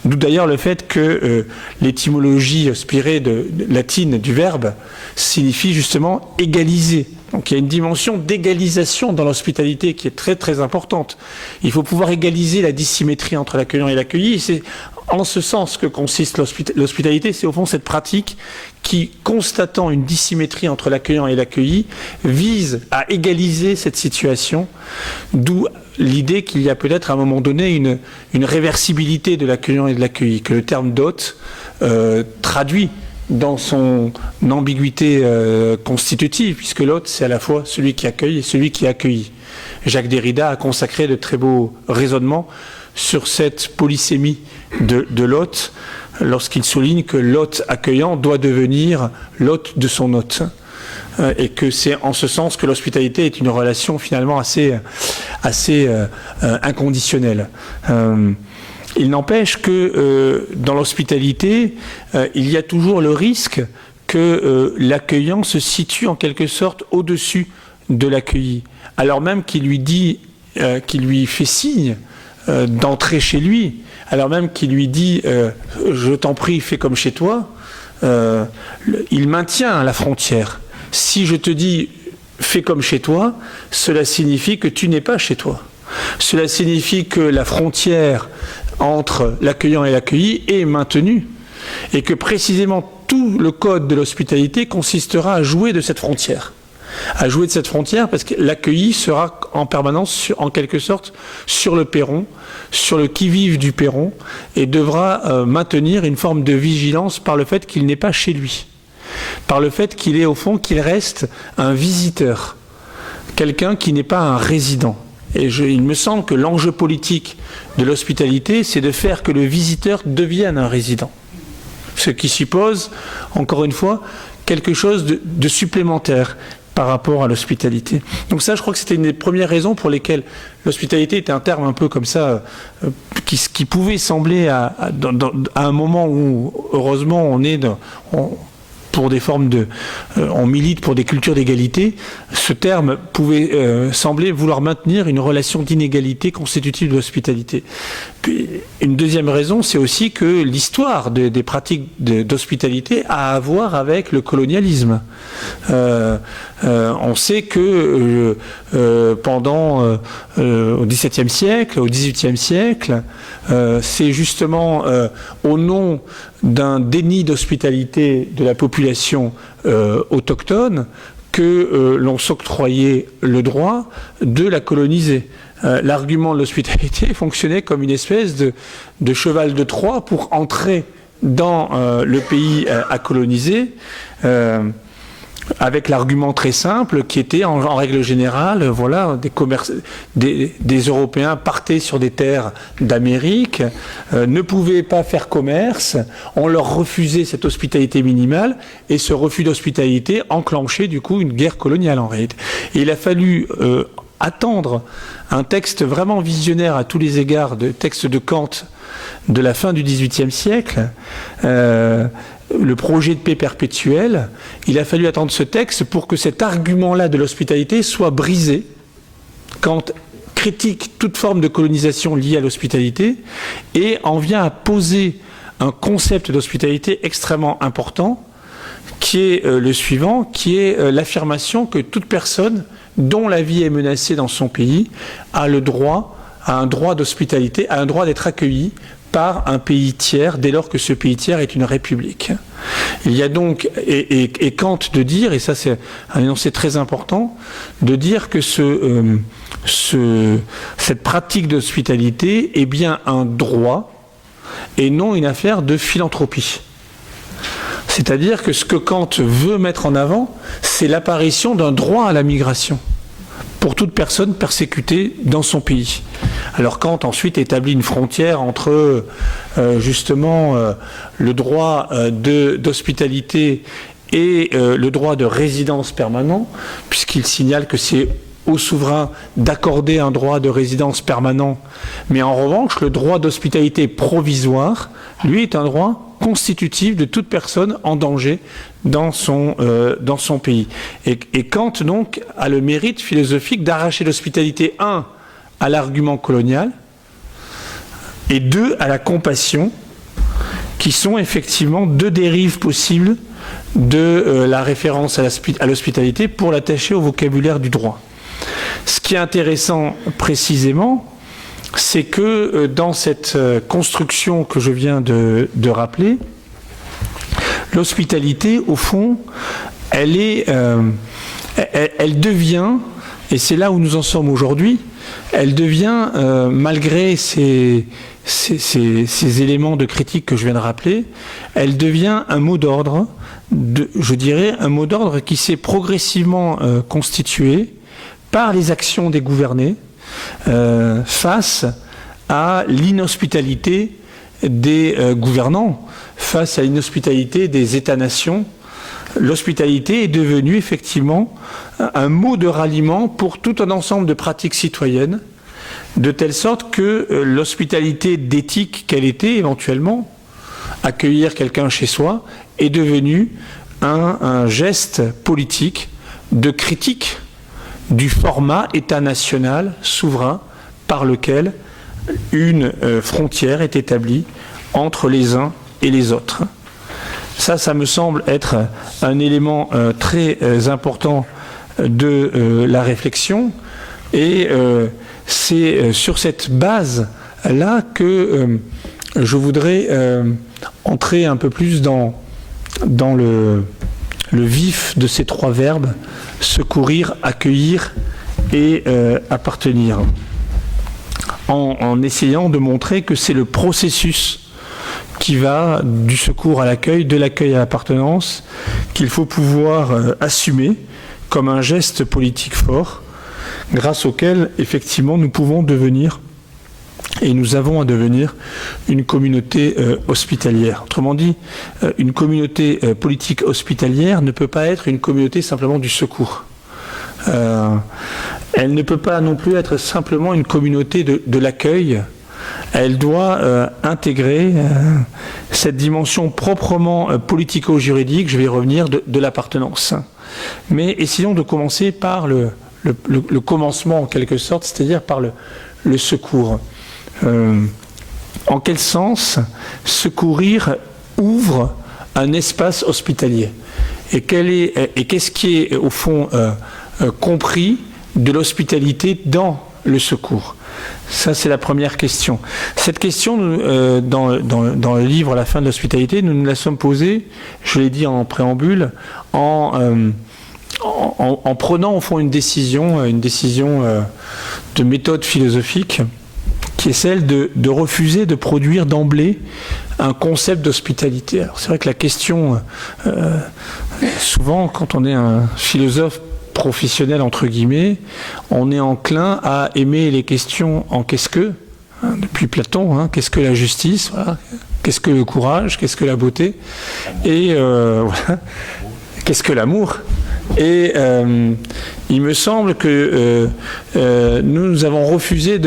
D'où d'ailleurs le fait que l'étymologie inspirée latine du verbe signifie justement égaliser. Donc il y a une dimension d'égalisation dans l'hospitalité qui est très très importante. Il faut pouvoir égaliser la dissymétrie entre l'accueillant et l'accueilli. Et c'est en ce sens que consiste l'hospitalité, c'est au fond cette pratique qui, constatant une dissymétrie entre l'accueillant et l'accueilli, vise à égaliser cette situation, d'où l'idée qu'il y a peut-être à un moment donné une réversibilité de l'accueillant et de l'accueilli, que le terme d'hôte traduit dans son ambiguïté constitutive, puisque l'hôte, c'est à la fois celui qui accueille et celui qui est accueilli. Jacques Derrida a consacré de très beaux raisonnements sur cette polysémie de l'hôte, lorsqu'il souligne que l'hôte accueillant doit devenir l'hôte de son hôte. Et que c'est en ce sens que l'hospitalité est une relation finalement assez inconditionnelle. Il n'empêche que dans l'hospitalité, il y a toujours le risque que l'accueillant se situe en quelque sorte au-dessus de l'accueilli, alors même qu'il lui fait signe d'entrer chez lui, alors même qu'il lui dit je t'en prie, fais comme chez toi, il maintient la frontière. Si je te dis fais comme chez toi, cela signifie que tu n'es pas chez toi. Cela signifie que la frontière entre l'accueillant et l'accueilli est maintenue et que précisément tout le code de l'hospitalité consistera à jouer de cette frontière. À jouer de cette frontière parce que l'accueilli sera en permanence, en quelque sorte, sur le perron, sur le qui-vive du perron et devra maintenir une forme de vigilance par le fait qu'il n'est pas chez lui. Par le fait qu'il est au fond, qu'il reste un visiteur, quelqu'un qui n'est pas un résident. Et il me semble que l'enjeu politique de l'hospitalité, c'est de faire que le visiteur devienne un résident. Ce qui suppose, encore une fois, quelque chose de supplémentaire par rapport à l'hospitalité. Donc ça, je crois que c'était une des premières raisons pour lesquelles l'hospitalité était un terme un peu comme ça, qui pouvait sembler à un moment où, heureusement, pour des formes on milite pour des cultures d'égalité, ce terme pouvait sembler vouloir maintenir une relation d'inégalité constitutive de l'hospitalité. Puis, une deuxième raison, c'est aussi que l'histoire des pratiques d'hospitalité a à voir avec le colonialisme. On sait que pendant au XVIIe siècle, au XVIIIe siècle, c'est justement au nom d'un déni d'hospitalité de la population autochtone que l'on s'octroyait le droit de la coloniser. L'argument de l'hospitalité fonctionnait comme une espèce de cheval de Troie pour entrer dans le pays à coloniser. avec l'argument très simple qui était en règle générale, voilà, des Européens partaient sur des terres d'Amérique, ne pouvaient pas faire commerce, on leur refusait cette hospitalité minimale, et ce refus d'hospitalité enclenchait du coup une guerre coloniale en réalité. Et il a fallu attendre un texte vraiment visionnaire à tous les égards, de texte de Kant de la fin du XVIIIe siècle, le projet de paix perpétuelle. Il a fallu attendre ce texte pour que cet argument-là de l'hospitalité soit brisé. Kant critique toute forme de colonisation liée à l'hospitalité et en vient à poser un concept d'hospitalité extrêmement important qui est le suivant, qui est l'affirmation que toute personne dont la vie est menacée dans son pays a le droit, a un droit d'hospitalité, a un droit d'être accueilli par un pays tiers, dès lors que ce pays tiers est une république. Il y a donc, et Kant de dire, et ça c'est un énoncé très important, de dire que cette pratique d'hospitalité est bien un droit et non une affaire de philanthropie. C'est-à-dire que ce que Kant veut mettre en avant, c'est l'apparition d'un droit à la migration pour toute personne persécutée dans son pays. Alors Kant ensuite établit une frontière entre justement le droit d'hospitalité et le droit de résidence permanent, puisqu'il signale que c'est au souverain d'accorder un droit de résidence permanent, mais en revanche le droit d'hospitalité provisoire, lui, est un droit constitutif de toute personne en danger dans son pays. Et Kant, donc, a le mérite philosophique d'arracher l'hospitalité, 1, à l'argument colonial, et 2, à la compassion, qui sont effectivement deux dérives possibles de la référence à l'hospitalité pour l'attacher au vocabulaire du droit. Ce qui est intéressant précisément, c'est que dans cette construction que je viens de rappeler, l'hospitalité, au fond, elle devient, et c'est là où nous en sommes aujourd'hui, elle devient, malgré ces éléments de critique que je viens de rappeler, elle devient un mot d'ordre, je dirais un mot d'ordre qui s'est progressivement constitué par les actions des gouvernés face à l'inhospitalité des gouvernants, face à l'inhospitalité des États-nations. L'hospitalité est devenue effectivement un mot de ralliement pour tout un ensemble de pratiques citoyennes, de telle sorte que l'hospitalité d'éthique qu'elle était éventuellement, accueillir quelqu'un chez soi, est devenue un geste politique de critique du format État national souverain par lequel une frontière est établie entre les uns et les autres. Ça me semble être un élément très important de la réflexion, et c'est sur cette base-là que je voudrais entrer un peu plus dans le vif de ces trois verbes: secourir, accueillir et appartenir, en essayant de montrer que c'est le processus qui va du secours à l'accueil, de l'accueil à l'appartenance, qu'il faut pouvoir assumer comme un geste politique fort, grâce auquel, effectivement, nous pouvons devenir, et nous avons à devenir, une communauté hospitalière. Autrement dit, une communauté politique hospitalière ne peut pas être une communauté simplement du secours. Elle ne peut pas non plus être simplement une communauté de l'accueil. Elle doit intégrer cette dimension proprement politico-juridique, je vais y revenir, de l'appartenance. Mais essayons de commencer par le commencement en quelque sorte, c'est-à-dire par le secours. En quel sens secourir ouvre un espace hospitalier? Et qu'est-ce qui est au fond compris de l'hospitalité dans le secours? Ça, c'est la première question. Cette question, dans le livre « La fin de l'hospitalité », nous nous la sommes posée, je l'ai dit en préambule, en prenant au fond une décision de méthode philosophique qui est celle de refuser de produire d'emblée un concept d'hospitalité. Alors c'est vrai que la question, souvent quand on est un philosophe professionnel entre guillemets, on est enclin à aimer les questions en qu'est-ce que, depuis Platon, qu'est-ce que la justice, voilà, qu'est-ce que le courage, qu'est-ce que la beauté, et voilà, qu'est-ce que l'amour. Et il me semble que nous avons refusé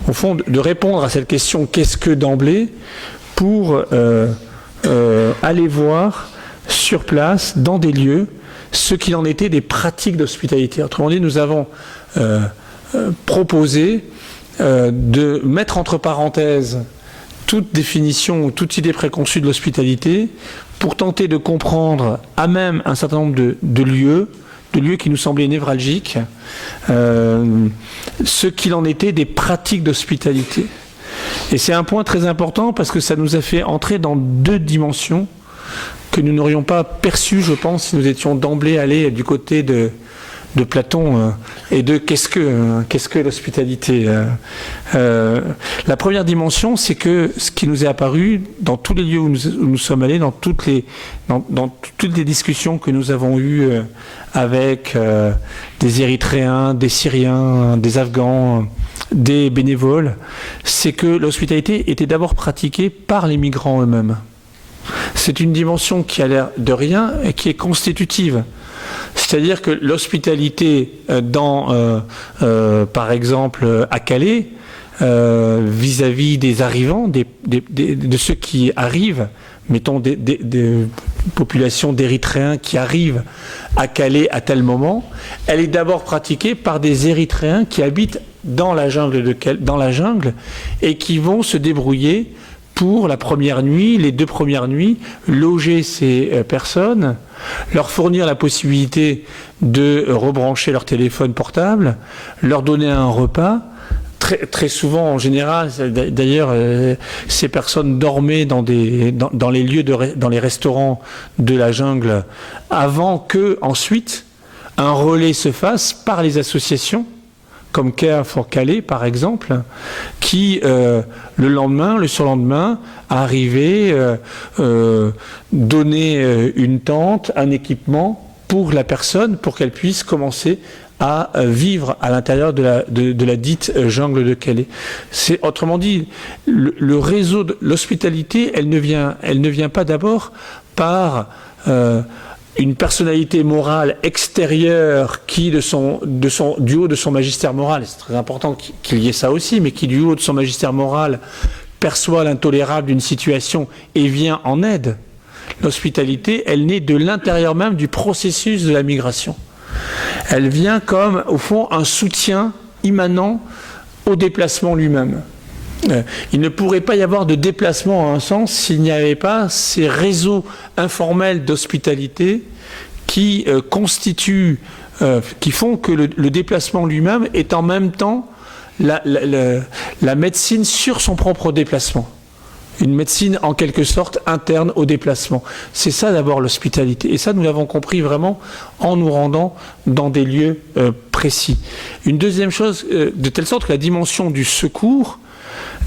au fond, de répondre à cette question qu'est-ce que d'emblée pour aller voir sur place, dans des lieux, ce qu'il en était des pratiques d'hospitalité. Autrement dit, nous avons proposé de mettre entre parenthèses toute définition ou toute idée préconçue de l'hospitalité pour tenter de comprendre à même un certain nombre de lieux qui nous semblaient névralgiques, ce qu'il en était des pratiques d'hospitalité. Et c'est un point très important parce que ça nous a fait entrer dans deux dimensions que nous n'aurions pas perçues, je pense, si nous étions d'emblée allés du côté de Platon et de qu'est-ce que l'hospitalité. La première dimension, c'est que ce qui nous est apparu dans tous les lieux où nous sommes allés, dans toutes les discussions que nous avons eues avec des Érythréens, des Syriens, des Afghans, des bénévoles, c'est que l'hospitalité était d'abord pratiquée par les migrants eux-mêmes. C'est une dimension qui a l'air de rien et qui est constitutive. C'est-à-dire que l'hospitalité par exemple, à Calais, vis-à-vis des arrivants, de ceux qui arrivent, mettons des populations d'Érythréens qui arrivent à Calais à tel moment, elle est d'abord pratiquée par des Érythréens qui habitent dans la jungle et qui vont se débrouiller pour la première nuit, les 2 premières nuits, loger ces personnes, leur fournir la possibilité de rebrancher leur téléphone portable, leur donner un repas. Très souvent, en général, d'ailleurs, ces personnes dormaient dans les lieux, dans les restaurants de la jungle, avant que, ensuite, un relais se fasse par les associations, comme Care for Calais, par exemple, qui, le surlendemain, arrivaient donner une tente, un équipement pour la personne, pour qu'elle puisse commencer à vivre à l'intérieur de la dite jungle de Calais. C'est, autrement dit, le réseau de l'hospitalité, elle ne vient pas d'abord par une personnalité morale extérieure qui, du haut de son magistère moral, c'est très important qu'il y ait ça aussi, mais qui, du haut de son magistère moral, perçoit l'intolérable d'une situation et vient en aide. L'hospitalité, elle naît de l'intérieur même du processus de la migration. Elle vient comme, au fond, un soutien immanent au déplacement lui-même. Il ne pourrait pas y avoir de déplacement en un sens s'il n'y avait pas ces réseaux informels d'hospitalité qui constituent, qui font que le déplacement lui-même est en même temps la médecine sur son propre déplacement. Une médecine en quelque sorte interne au déplacement. C'est ça d'abord l'hospitalité. Et ça, nous l'avons compris vraiment en nous rendant dans des lieux précis. Une deuxième chose, de telle sorte que la dimension du secours,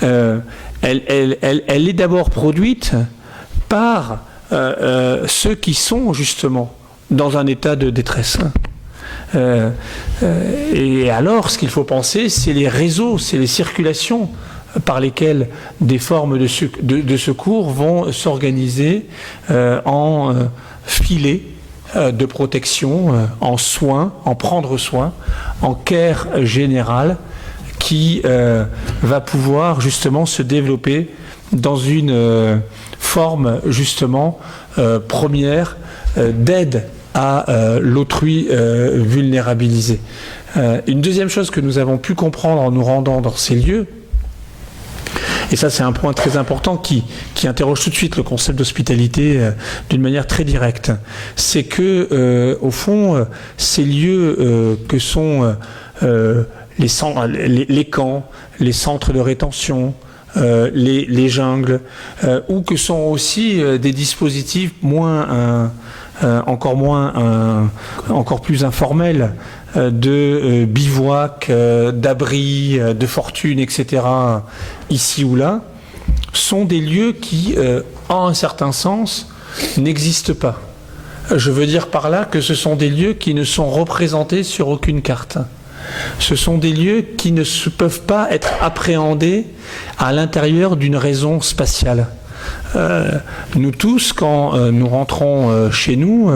elle est d'abord produite par ceux qui sont justement dans un état de détresse. Et alors, ce qu'il faut penser, c'est les réseaux, c'est les circulations par lesquelles des formes de secours vont s'organiser en filets de protection, en soins, en prendre soin, en care générale, qui va pouvoir justement se développer dans une forme justement première d'aide à l'autrui vulnérabilisé. Une deuxième chose que nous avons pu comprendre en nous rendant dans ces lieux, et ça c'est un point très important qui interroge tout de suite le concept d'hospitalité d'une manière très directe, c'est que au fond ces lieux que sont les camps, les centres de rétention, les jungles, ou que sont aussi des dispositifs encore plus informels, de bivouac, d'abri, de fortune, etc., ici ou là, sont des lieux qui, en un certain sens, n'existent pas. Je veux dire par là que ce sont des lieux qui ne sont représentés sur aucune carte. Ce sont des lieux qui ne peuvent pas être appréhendés à l'intérieur d'une raison spatiale. Nous tous, quand nous rentrons chez nous,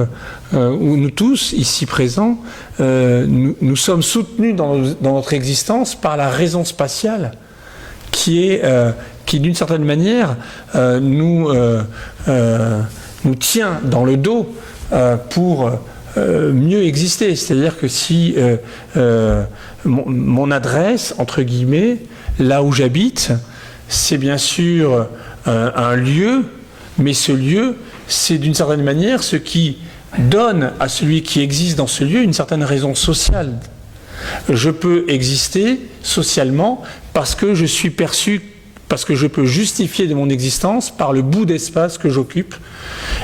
ou nous tous, ici présents, nous sommes soutenus dans notre existence par la raison spatiale qui d'une certaine manière, nous tient dans le dos pour mieux exister. C'est-à-dire que si mon adresse, entre guillemets, là où j'habite, c'est bien sûr un lieu, mais ce lieu, c'est d'une certaine manière ce qui donne à celui qui existe dans ce lieu une certaine raison sociale. Je peux exister socialement parce que je suis perçu, parce que je peux justifier de mon existence par le bout d'espace que j'occupe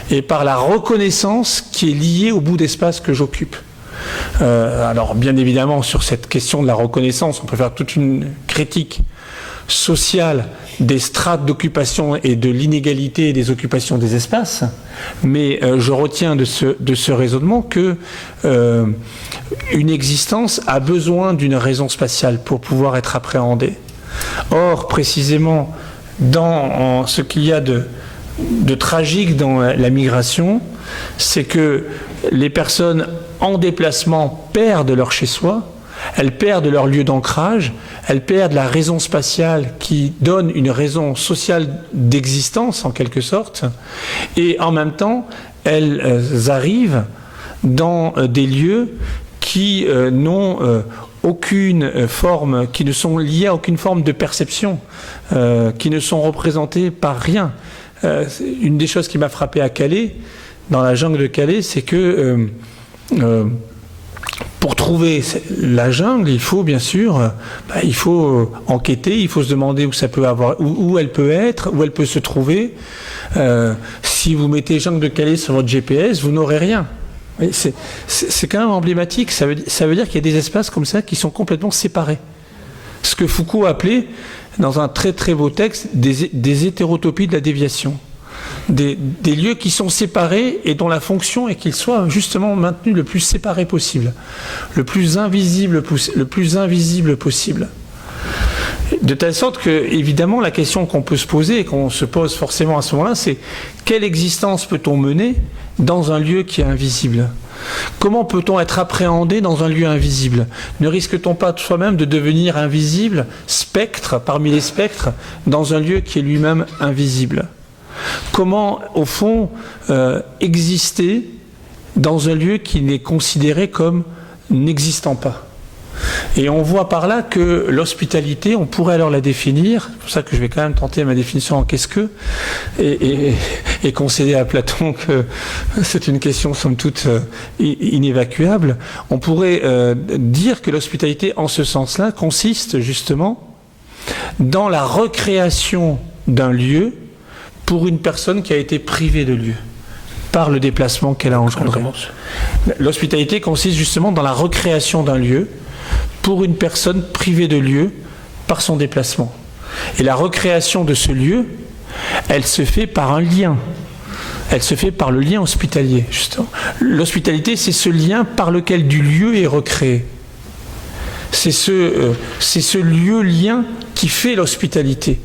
et par la reconnaissance qui est liée au bout d'espace que j'occupe. Alors bien évidemment, sur cette question de la reconnaissance, on peut faire toute une critique sociale des strates d'occupation et de l'inégalité des occupations des espaces, mais je retiens de ce raisonnement que une existence a besoin d'une raison spatiale pour pouvoir être appréhendée. Or, précisément, dans ce qu'il y a de tragique dans la migration, c'est que les personnes en déplacement perdent leur chez-soi, elles perdent leur lieu d'ancrage, elles perdent la raison spatiale qui donne une raison sociale d'existence en quelque sorte, et en même temps, elles arrivent dans des lieux qui n'ont aucune forme, qui ne sont liés à aucune forme de perception, qui ne sont représentés par rien. Une des choses qui m'a frappé à Calais, dans la jungle de Calais, c'est que pour trouver la jungle, il faut bien sûr, il faut enquêter, il faut se demander où ça peut avoir, où elle peut être, où elle peut se trouver. Si vous mettez jungle de Calais sur votre GPS, vous n'aurez rien. C'est quand même emblématique. Ça veut dire qu'il y a des espaces comme ça qui sont complètement séparés. Ce que Foucault appelait, dans un très très beau texte, des hétérotopies de la déviation. Des lieux qui sont séparés et dont la fonction est qu'ils soient justement maintenus le plus séparés possible, le plus invisible possible. De telle sorte que, évidemment, la question qu'on peut se poser et qu'on se pose forcément à ce moment-là, c'est quelle existence peut-on mener dans un lieu qui est invisible ? Comment peut-on être appréhendé dans un lieu invisible ? Ne risque-t-on pas soi-même de devenir invisible, spectre parmi les spectres, dans un lieu qui est lui-même invisible ? Comment, au fond, exister dans un lieu qui n'est considéré comme n'existant pas ? Et on voit par là que l'hospitalité, on pourrait alors la définir, c'est pour ça que je vais quand même tenter ma définition en qu'est-ce que, et concéder à Platon que c'est une question somme toute inévacuable. On pourrait dire que l'hospitalité, en ce sens-là, consiste justement dans la recréation d'un lieu pour une personne qui a été privée de lieu par le déplacement qu'elle a engendré. L'hospitalité consiste justement dans la recréation d'un lieu pour une personne privée de lieu par son déplacement. Et la recréation de ce lieu, elle se fait par un lien. Elle se fait par le lien hospitalier, justement. L'hospitalité, c'est ce lien par lequel du lieu est recréé. C'est ce lieu-lien qui fait l'hospitalité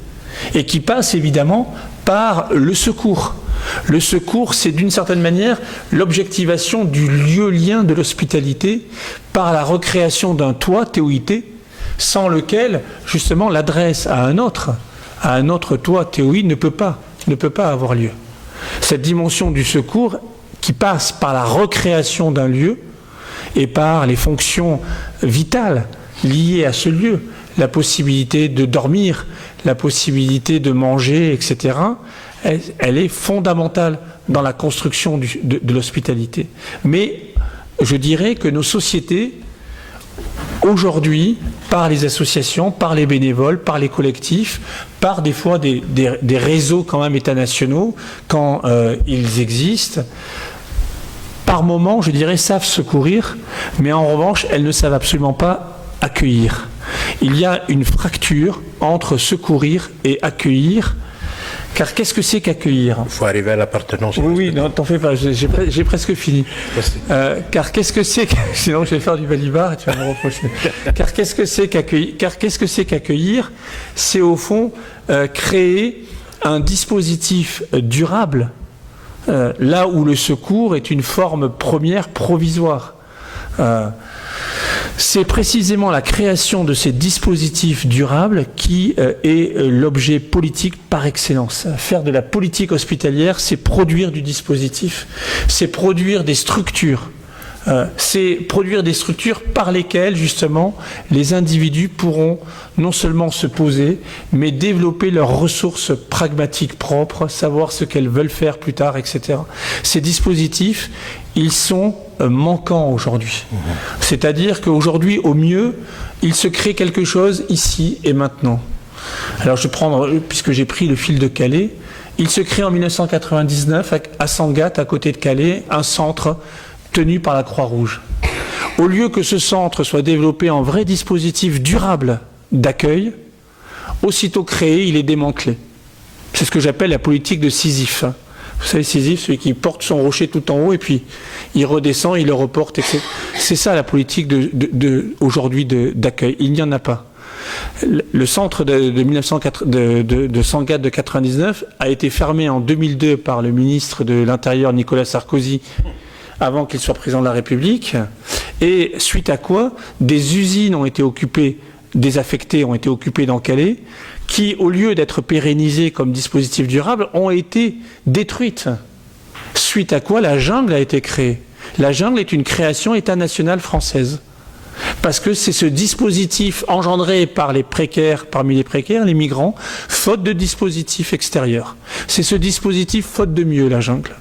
et qui passe évidemment par le secours. Le secours, c'est d'une certaine manière l'objectivation du lieu-lien de l'hospitalité par la recréation d'un toi, théoïté, sans lequel, justement, l'adresse à un autre toi, théoïde, ne peut pas avoir lieu. Cette dimension du secours qui passe par la recréation d'un lieu et par les fonctions vitales liées à ce lieu, la possibilité de dormir, la possibilité de manger, etc., elle est fondamentale dans la construction de l'hospitalité. Mais je dirais que nos sociétés, aujourd'hui, par les associations, par les bénévoles, par les collectifs, par des fois des réseaux quand même états-nationaux, quand ils existent, par moment, je dirais, savent secourir, mais en revanche, elles ne savent absolument pas accueillir. Il y a une fracture entre secourir et accueillir, car qu'est-ce que c'est qu'accueillir ? Il faut arriver à l'appartenance. Oui, non, t'en fais pas, j'ai presque fini. Car qu'est-ce que c'est sinon je vais faire du balibar et tu vas me reprocher. Car qu'est-ce que c'est qu'accueillir ? C'est au fond créer un dispositif durable, là où le secours est une forme première provisoire. C'est précisément la création de ces dispositifs durables qui est l'objet politique par excellence. Faire de la politique hospitalière, c'est produire du dispositif, c'est produire des structures. C'est produire des structures par lesquelles, justement, les individus pourront non seulement se poser, mais développer leurs ressources pragmatiques propres, savoir ce qu'elles veulent faire plus tard, etc. Ces dispositifs, ils sont manquants aujourd'hui. C'est-à-dire qu'aujourd'hui, au mieux, il se crée quelque chose ici et maintenant. Alors, puisque j'ai pris le fil de Calais, il se crée en 1999, à Sangatte, à côté de Calais, un centre tenu par la Croix-Rouge. Au lieu que ce centre soit développé en vrai dispositif durable d'accueil, aussitôt créé, il est démantelé. C'est ce que j'appelle la politique de Sisyphe. Vous savez, Sisyphe, celui qui porte son rocher tout en haut et puis il redescend, il le reporte, etc. C'est ça la politique aujourd'hui d'accueil. Il n'y en a pas. Le centre de Sangatte de 99 a été fermé en 2002 par le ministre de l'Intérieur Nicolas Sarkozy, avant qu'il soit président de la République, et suite à quoi des usines ont été occupées, désaffectées ont été occupées dans Calais, qui, au lieu d'être pérennisées comme dispositif durable, ont été détruites. Suite à quoi la jungle a été créée. La jungle est une création État national française. Parce que c'est ce dispositif engendré par les précaires, parmi les précaires, les migrants, faute de dispositif extérieur. C'est ce dispositif faute de mieux, la jungle.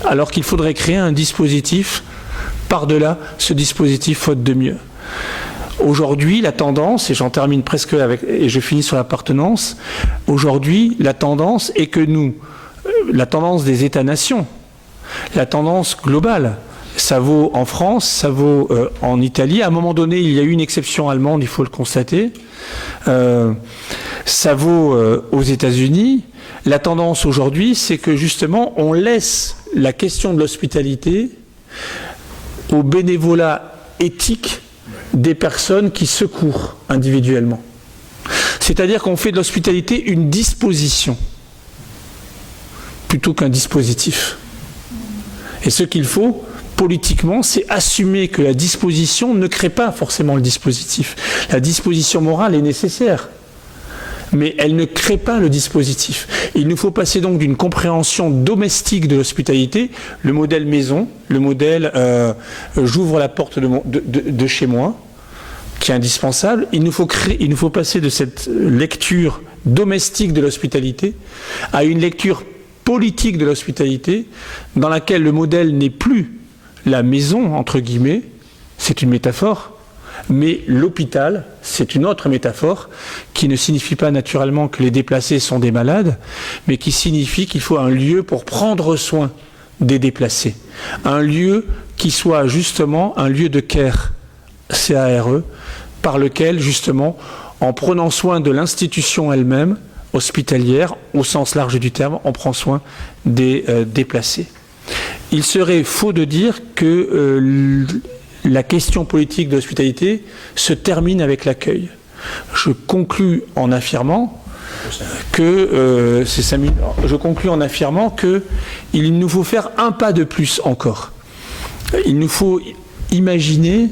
Alors qu'il faudrait créer un dispositif par-delà ce dispositif faute de mieux. Aujourd'hui, la tendance, et j'en termine presque avec, et je finis sur l'appartenance, aujourd'hui, la tendance est que la tendance des États-nations, la tendance globale, ça vaut en France, ça vaut en Italie. À un moment donné, il y a eu une exception allemande, il faut le constater. Ça vaut aux États-Unis. La tendance aujourd'hui, c'est que justement, on laisse la question de l'hospitalité au bénévolat éthique des personnes qui secourent individuellement. C'est-à-dire qu'on fait de l'hospitalité une disposition plutôt qu'un dispositif. Et ce qu'il faut, politiquement, c'est assumer que la disposition ne crée pas forcément le dispositif. La disposition morale est nécessaire, mais elle ne crée pas le dispositif. Il nous faut passer donc d'une compréhension domestique de l'hospitalité, le modèle maison, le modèle j'ouvre la porte de chez moi, qui est indispensable. Il nous faut passer de cette lecture domestique de l'hospitalité à une lecture politique de l'hospitalité, dans laquelle le modèle n'est plus la maison, entre guillemets, c'est une métaphore, mais l'hôpital, c'est une autre métaphore qui ne signifie pas naturellement que les déplacés sont des malades, mais qui signifie qu'il faut un lieu pour prendre soin des déplacés. Un lieu qui soit justement un lieu de care, C-A-R-E, par lequel justement, en prenant soin de l'institution elle-même, hospitalière, au sens large du terme, on prend soin des déplacés. Il serait faux de dire que la question politique de l'hospitalité se termine avec l'accueil. Je conclus en affirmant que il nous faut faire un pas de plus encore. Il nous faut imaginer,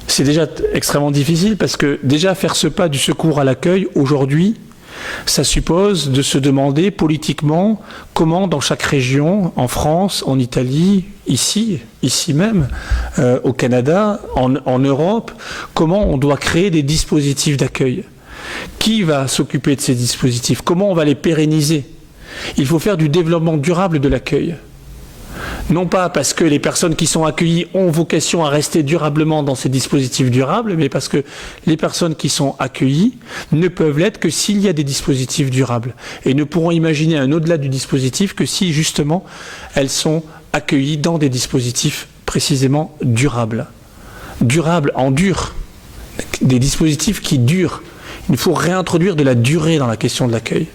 c'est déjà extrêmement difficile parce que déjà faire ce pas du secours à l'accueil aujourd'hui, ça suppose de se demander politiquement comment dans chaque région, en France, en Italie, ici même, au Canada, en Europe, comment on doit créer des dispositifs d'accueil. Qui va s'occuper de ces dispositifs? Comment on va les pérenniser? Il faut faire du développement durable de l'accueil. Non pas parce que les personnes qui sont accueillies ont vocation à rester durablement dans ces dispositifs durables, mais parce que les personnes qui sont accueillies ne peuvent l'être que s'il y a des dispositifs durables. Et ne pourront imaginer un au-delà du dispositif que si, justement, elles sont accueillis dans des dispositifs précisément durables. Durables en dur. Des dispositifs qui durent. Il faut réintroduire de la durée dans la question de l'accueil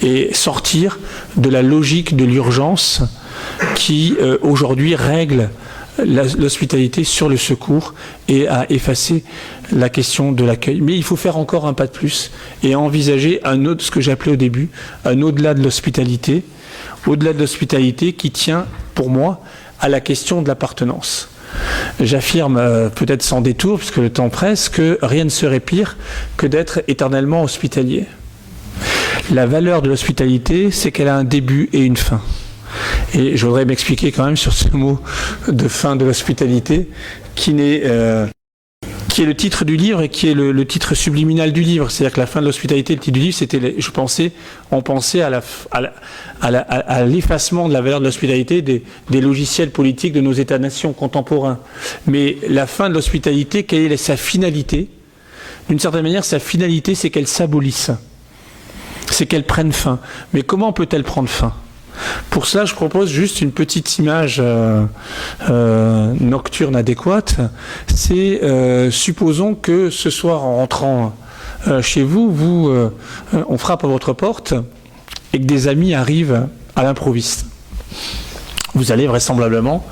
et sortir de la logique de l'urgence qui aujourd'hui règle l'hospitalité sur le secours et a effacé la question de l'accueil. Mais il faut faire encore un pas de plus et envisager un autre, ce que j'appelais au début, un au-delà de l'hospitalité qui tient pour moi à la question de l'appartenance. J'affirme, peut-être sans détour, puisque le temps presse, que rien ne serait pire que d'être éternellement hospitalier. La valeur de l'hospitalité, c'est qu'elle a un début et une fin. Et je voudrais m'expliquer quand même sur ce mot de fin de l'hospitalité, qui est le titre du livre et qui est le titre subliminal du livre. C'est-à-dire que la fin de l'hospitalité, le titre du livre, c'était, on pensait à l'effacement de la valeur de l'hospitalité des logiciels politiques de nos États-nations contemporains. Mais la fin de l'hospitalité, quelle est sa finalité? D'une certaine manière, sa finalité, c'est qu'elle s'abolisse. C'est qu'elle prenne fin. Mais comment peut-elle prendre fin? Pour cela, je propose juste une petite image nocturne adéquate. C'est, supposons que ce soir, en rentrant chez vous, on frappe à votre porte et que des amis arrivent à l'improviste. Vous allez vraisemblablement,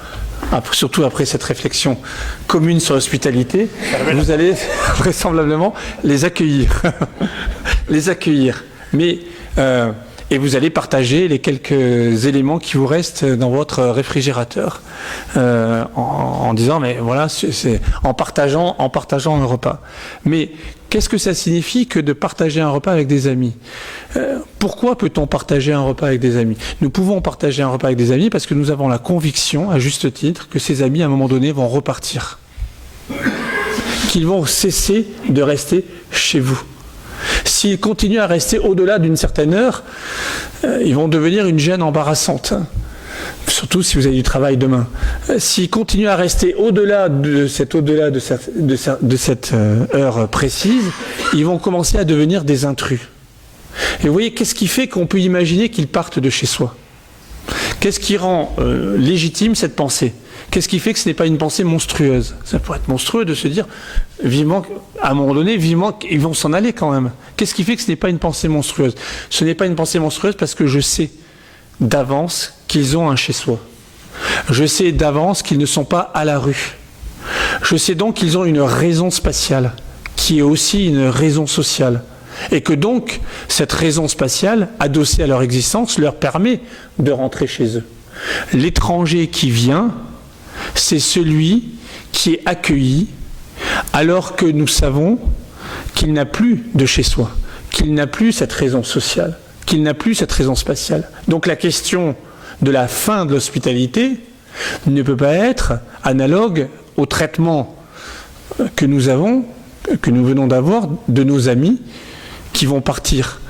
surtout après cette réflexion commune sur l'hospitalité, vous allez vraisemblablement les accueillir. Les accueillir. Mais... et vous allez partager les quelques éléments qui vous restent dans votre réfrigérateur en disant mais voilà, c'est en partageant un repas. Mais qu'est-ce que ça signifie que de partager un repas avec des amis? Pourquoi peut-on partager un repas avec des amis? Nous pouvons partager un repas avec des amis parce que nous avons la conviction, à juste titre, que ces amis à un moment donné vont repartir, qu'ils vont cesser de rester chez vous. S'ils continuent à rester au-delà d'une certaine heure, ils vont devenir une gêne embarrassante. Surtout si vous avez du travail demain. S'ils continuent à rester au-delà de cette heure précise, ils vont commencer à devenir des intrus. Et vous voyez, qu'est-ce qui fait qu'on peut imaginer qu'ils partent de chez soi? Qu'est-ce qui rend légitime cette pensée? Qu'est-ce qui fait que ce n'est pas une pensée monstrueuse? Ça pourrait être monstrueux de se dire, vivement, à un moment donné, vivement qu'ils vont s'en aller quand même. Qu'est-ce qui fait que ce n'est pas une pensée monstrueuse? Ce n'est pas une pensée monstrueuse parce que je sais d'avance qu'ils ont un chez-soi. Je sais d'avance qu'ils ne sont pas à la rue. Je sais donc qu'ils ont une raison spatiale, qui est aussi une raison sociale. Et que donc, cette raison spatiale, adossée à leur existence, leur permet de rentrer chez eux. L'étranger qui vient, c'est celui qui est accueilli alors que nous savons qu'il n'a plus de chez soi, qu'il n'a plus cette raison sociale, qu'il n'a plus cette raison spatiale. Donc la question de la fin de l'hospitalité ne peut pas être analogue au traitement que nous avons, que nous venons d'avoir de nos amis qui vont partir.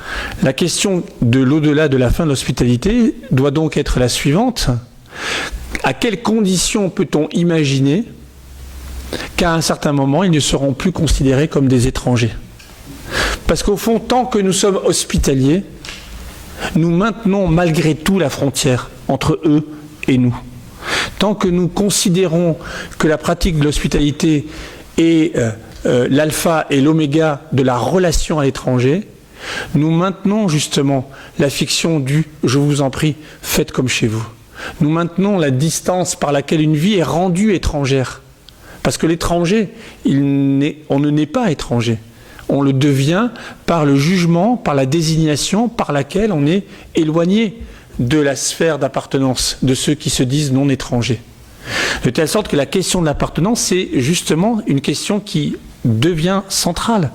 La question de l'au-delà de la fin de l'hospitalité doit donc être la suivante. À quelles conditions peut-on imaginer qu'à un certain moment, ils ne seront plus considérés comme des étrangers? Parce qu'au fond, tant que nous sommes hospitaliers, nous maintenons malgré tout la frontière entre eux et nous. Tant que nous considérons que la pratique de l'hospitalité est l'alpha et l'oméga de la relation à l'étranger, nous maintenons justement la fiction du « je vous en prie, faites comme chez vous ». Nous maintenons la distance par laquelle une vie est rendue étrangère. Parce que l'étranger, on ne naît pas étranger. On le devient par le jugement, par la désignation par laquelle on est éloigné de la sphère d'appartenance de ceux qui se disent non étrangers. De telle sorte que la question de l'appartenance, c'est justement une question qui devient centrale.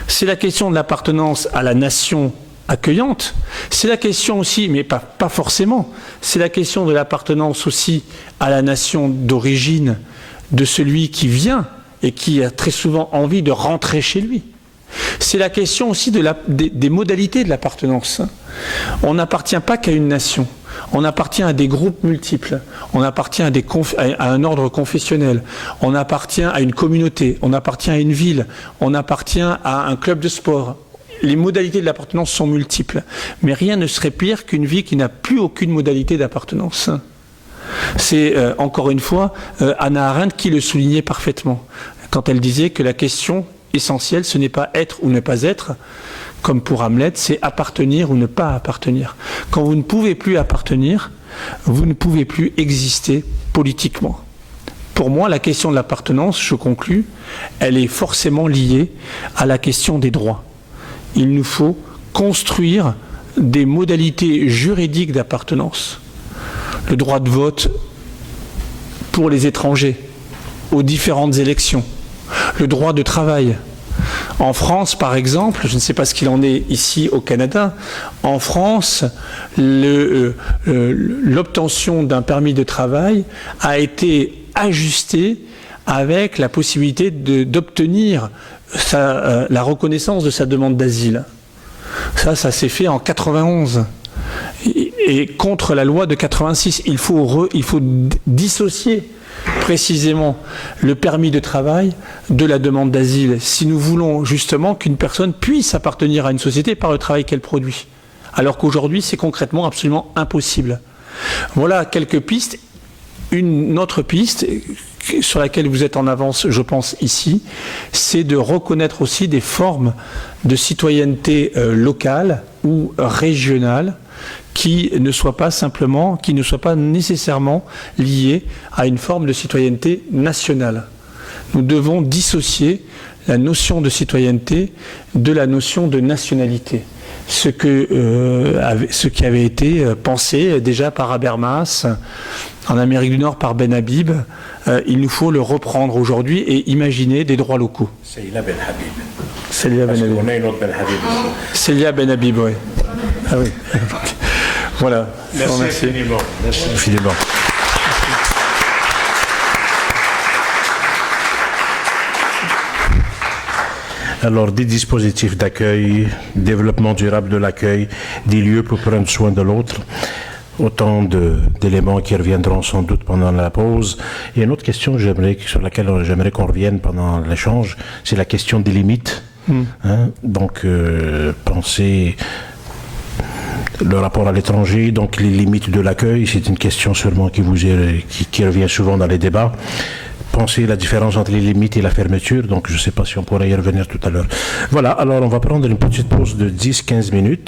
C'est la question de l'appartenance à la nation accueillante, c'est la question aussi, mais pas forcément, c'est la question de l'appartenance aussi à la nation d'origine de celui qui vient et qui a très souvent envie de rentrer chez lui. C'est la question aussi des modalités de l'appartenance. On n'appartient pas qu'à une nation, on appartient à des groupes multiples, on appartient à un ordre confessionnel, on appartient à une communauté, on appartient à une ville, on appartient à un club de sport. Les modalités de l'appartenance sont multiples, mais rien ne serait pire qu'une vie qui n'a plus aucune modalité d'appartenance. C'est, encore une fois, Hannah Arendt qui le soulignait parfaitement, quand elle disait que la question essentielle, ce n'est pas être ou ne pas être, comme pour Hamlet, c'est appartenir ou ne pas appartenir. Quand vous ne pouvez plus appartenir, vous ne pouvez plus exister politiquement. Pour moi, la question de l'appartenance, je conclus, elle est forcément liée à la question des droits. Il nous faut construire des modalités juridiques d'appartenance. Le droit de vote pour les étrangers, aux différentes élections. Le droit de travail. En France, par exemple, je ne sais pas ce qu'il en est ici au Canada, en France, l'obtention d'un permis de travail a été ajustée avec la possibilité d'obtenir la reconnaissance de sa demande d'asile. Ça s'est fait en 91. Et contre la loi de 86, il faut dissocier précisément le permis de travail de la demande d'asile, si nous voulons justement qu'une personne puisse appartenir à une société par le travail qu'elle produit. Alors qu'aujourd'hui, c'est concrètement absolument impossible. Voilà quelques pistes. Une autre piste sur laquelle vous êtes en avance, je pense, ici, c'est de reconnaître aussi des formes de citoyenneté locale ou régionale qui ne soient pas nécessairement liées à une forme de citoyenneté nationale. Nous devons dissocier la notion de citoyenneté de la notion de nationalité. Ce qui avait été pensé déjà par Habermas, en Amérique du Nord par Ben Habib, il nous faut le reprendre aujourd'hui et imaginer des droits locaux. Célia Ben Habib. Célia Ben Habib. On a une autre Ben Habib. Célia Ben Habib, oui. Ah oui. Voilà. Merci infiniment. Merci infiniment. Alors, des dispositifs d'accueil, développement durable de l'accueil, des lieux pour prendre soin de l'autre, autant d'éléments qui reviendront sans doute pendant la pause. Et une autre question sur laquelle j'aimerais qu'on revienne pendant l'échange, c'est la question des limites. Hein? Donc, penser le rapport à l'étranger, donc les limites de l'accueil, c'est une question sûrement qui revient souvent dans les débats. Penser la différence entre les limites et la fermeture, donc je ne sais pas si on pourrait y revenir tout à l'heure. Voilà, alors on va prendre une petite pause de 10-15 minutes.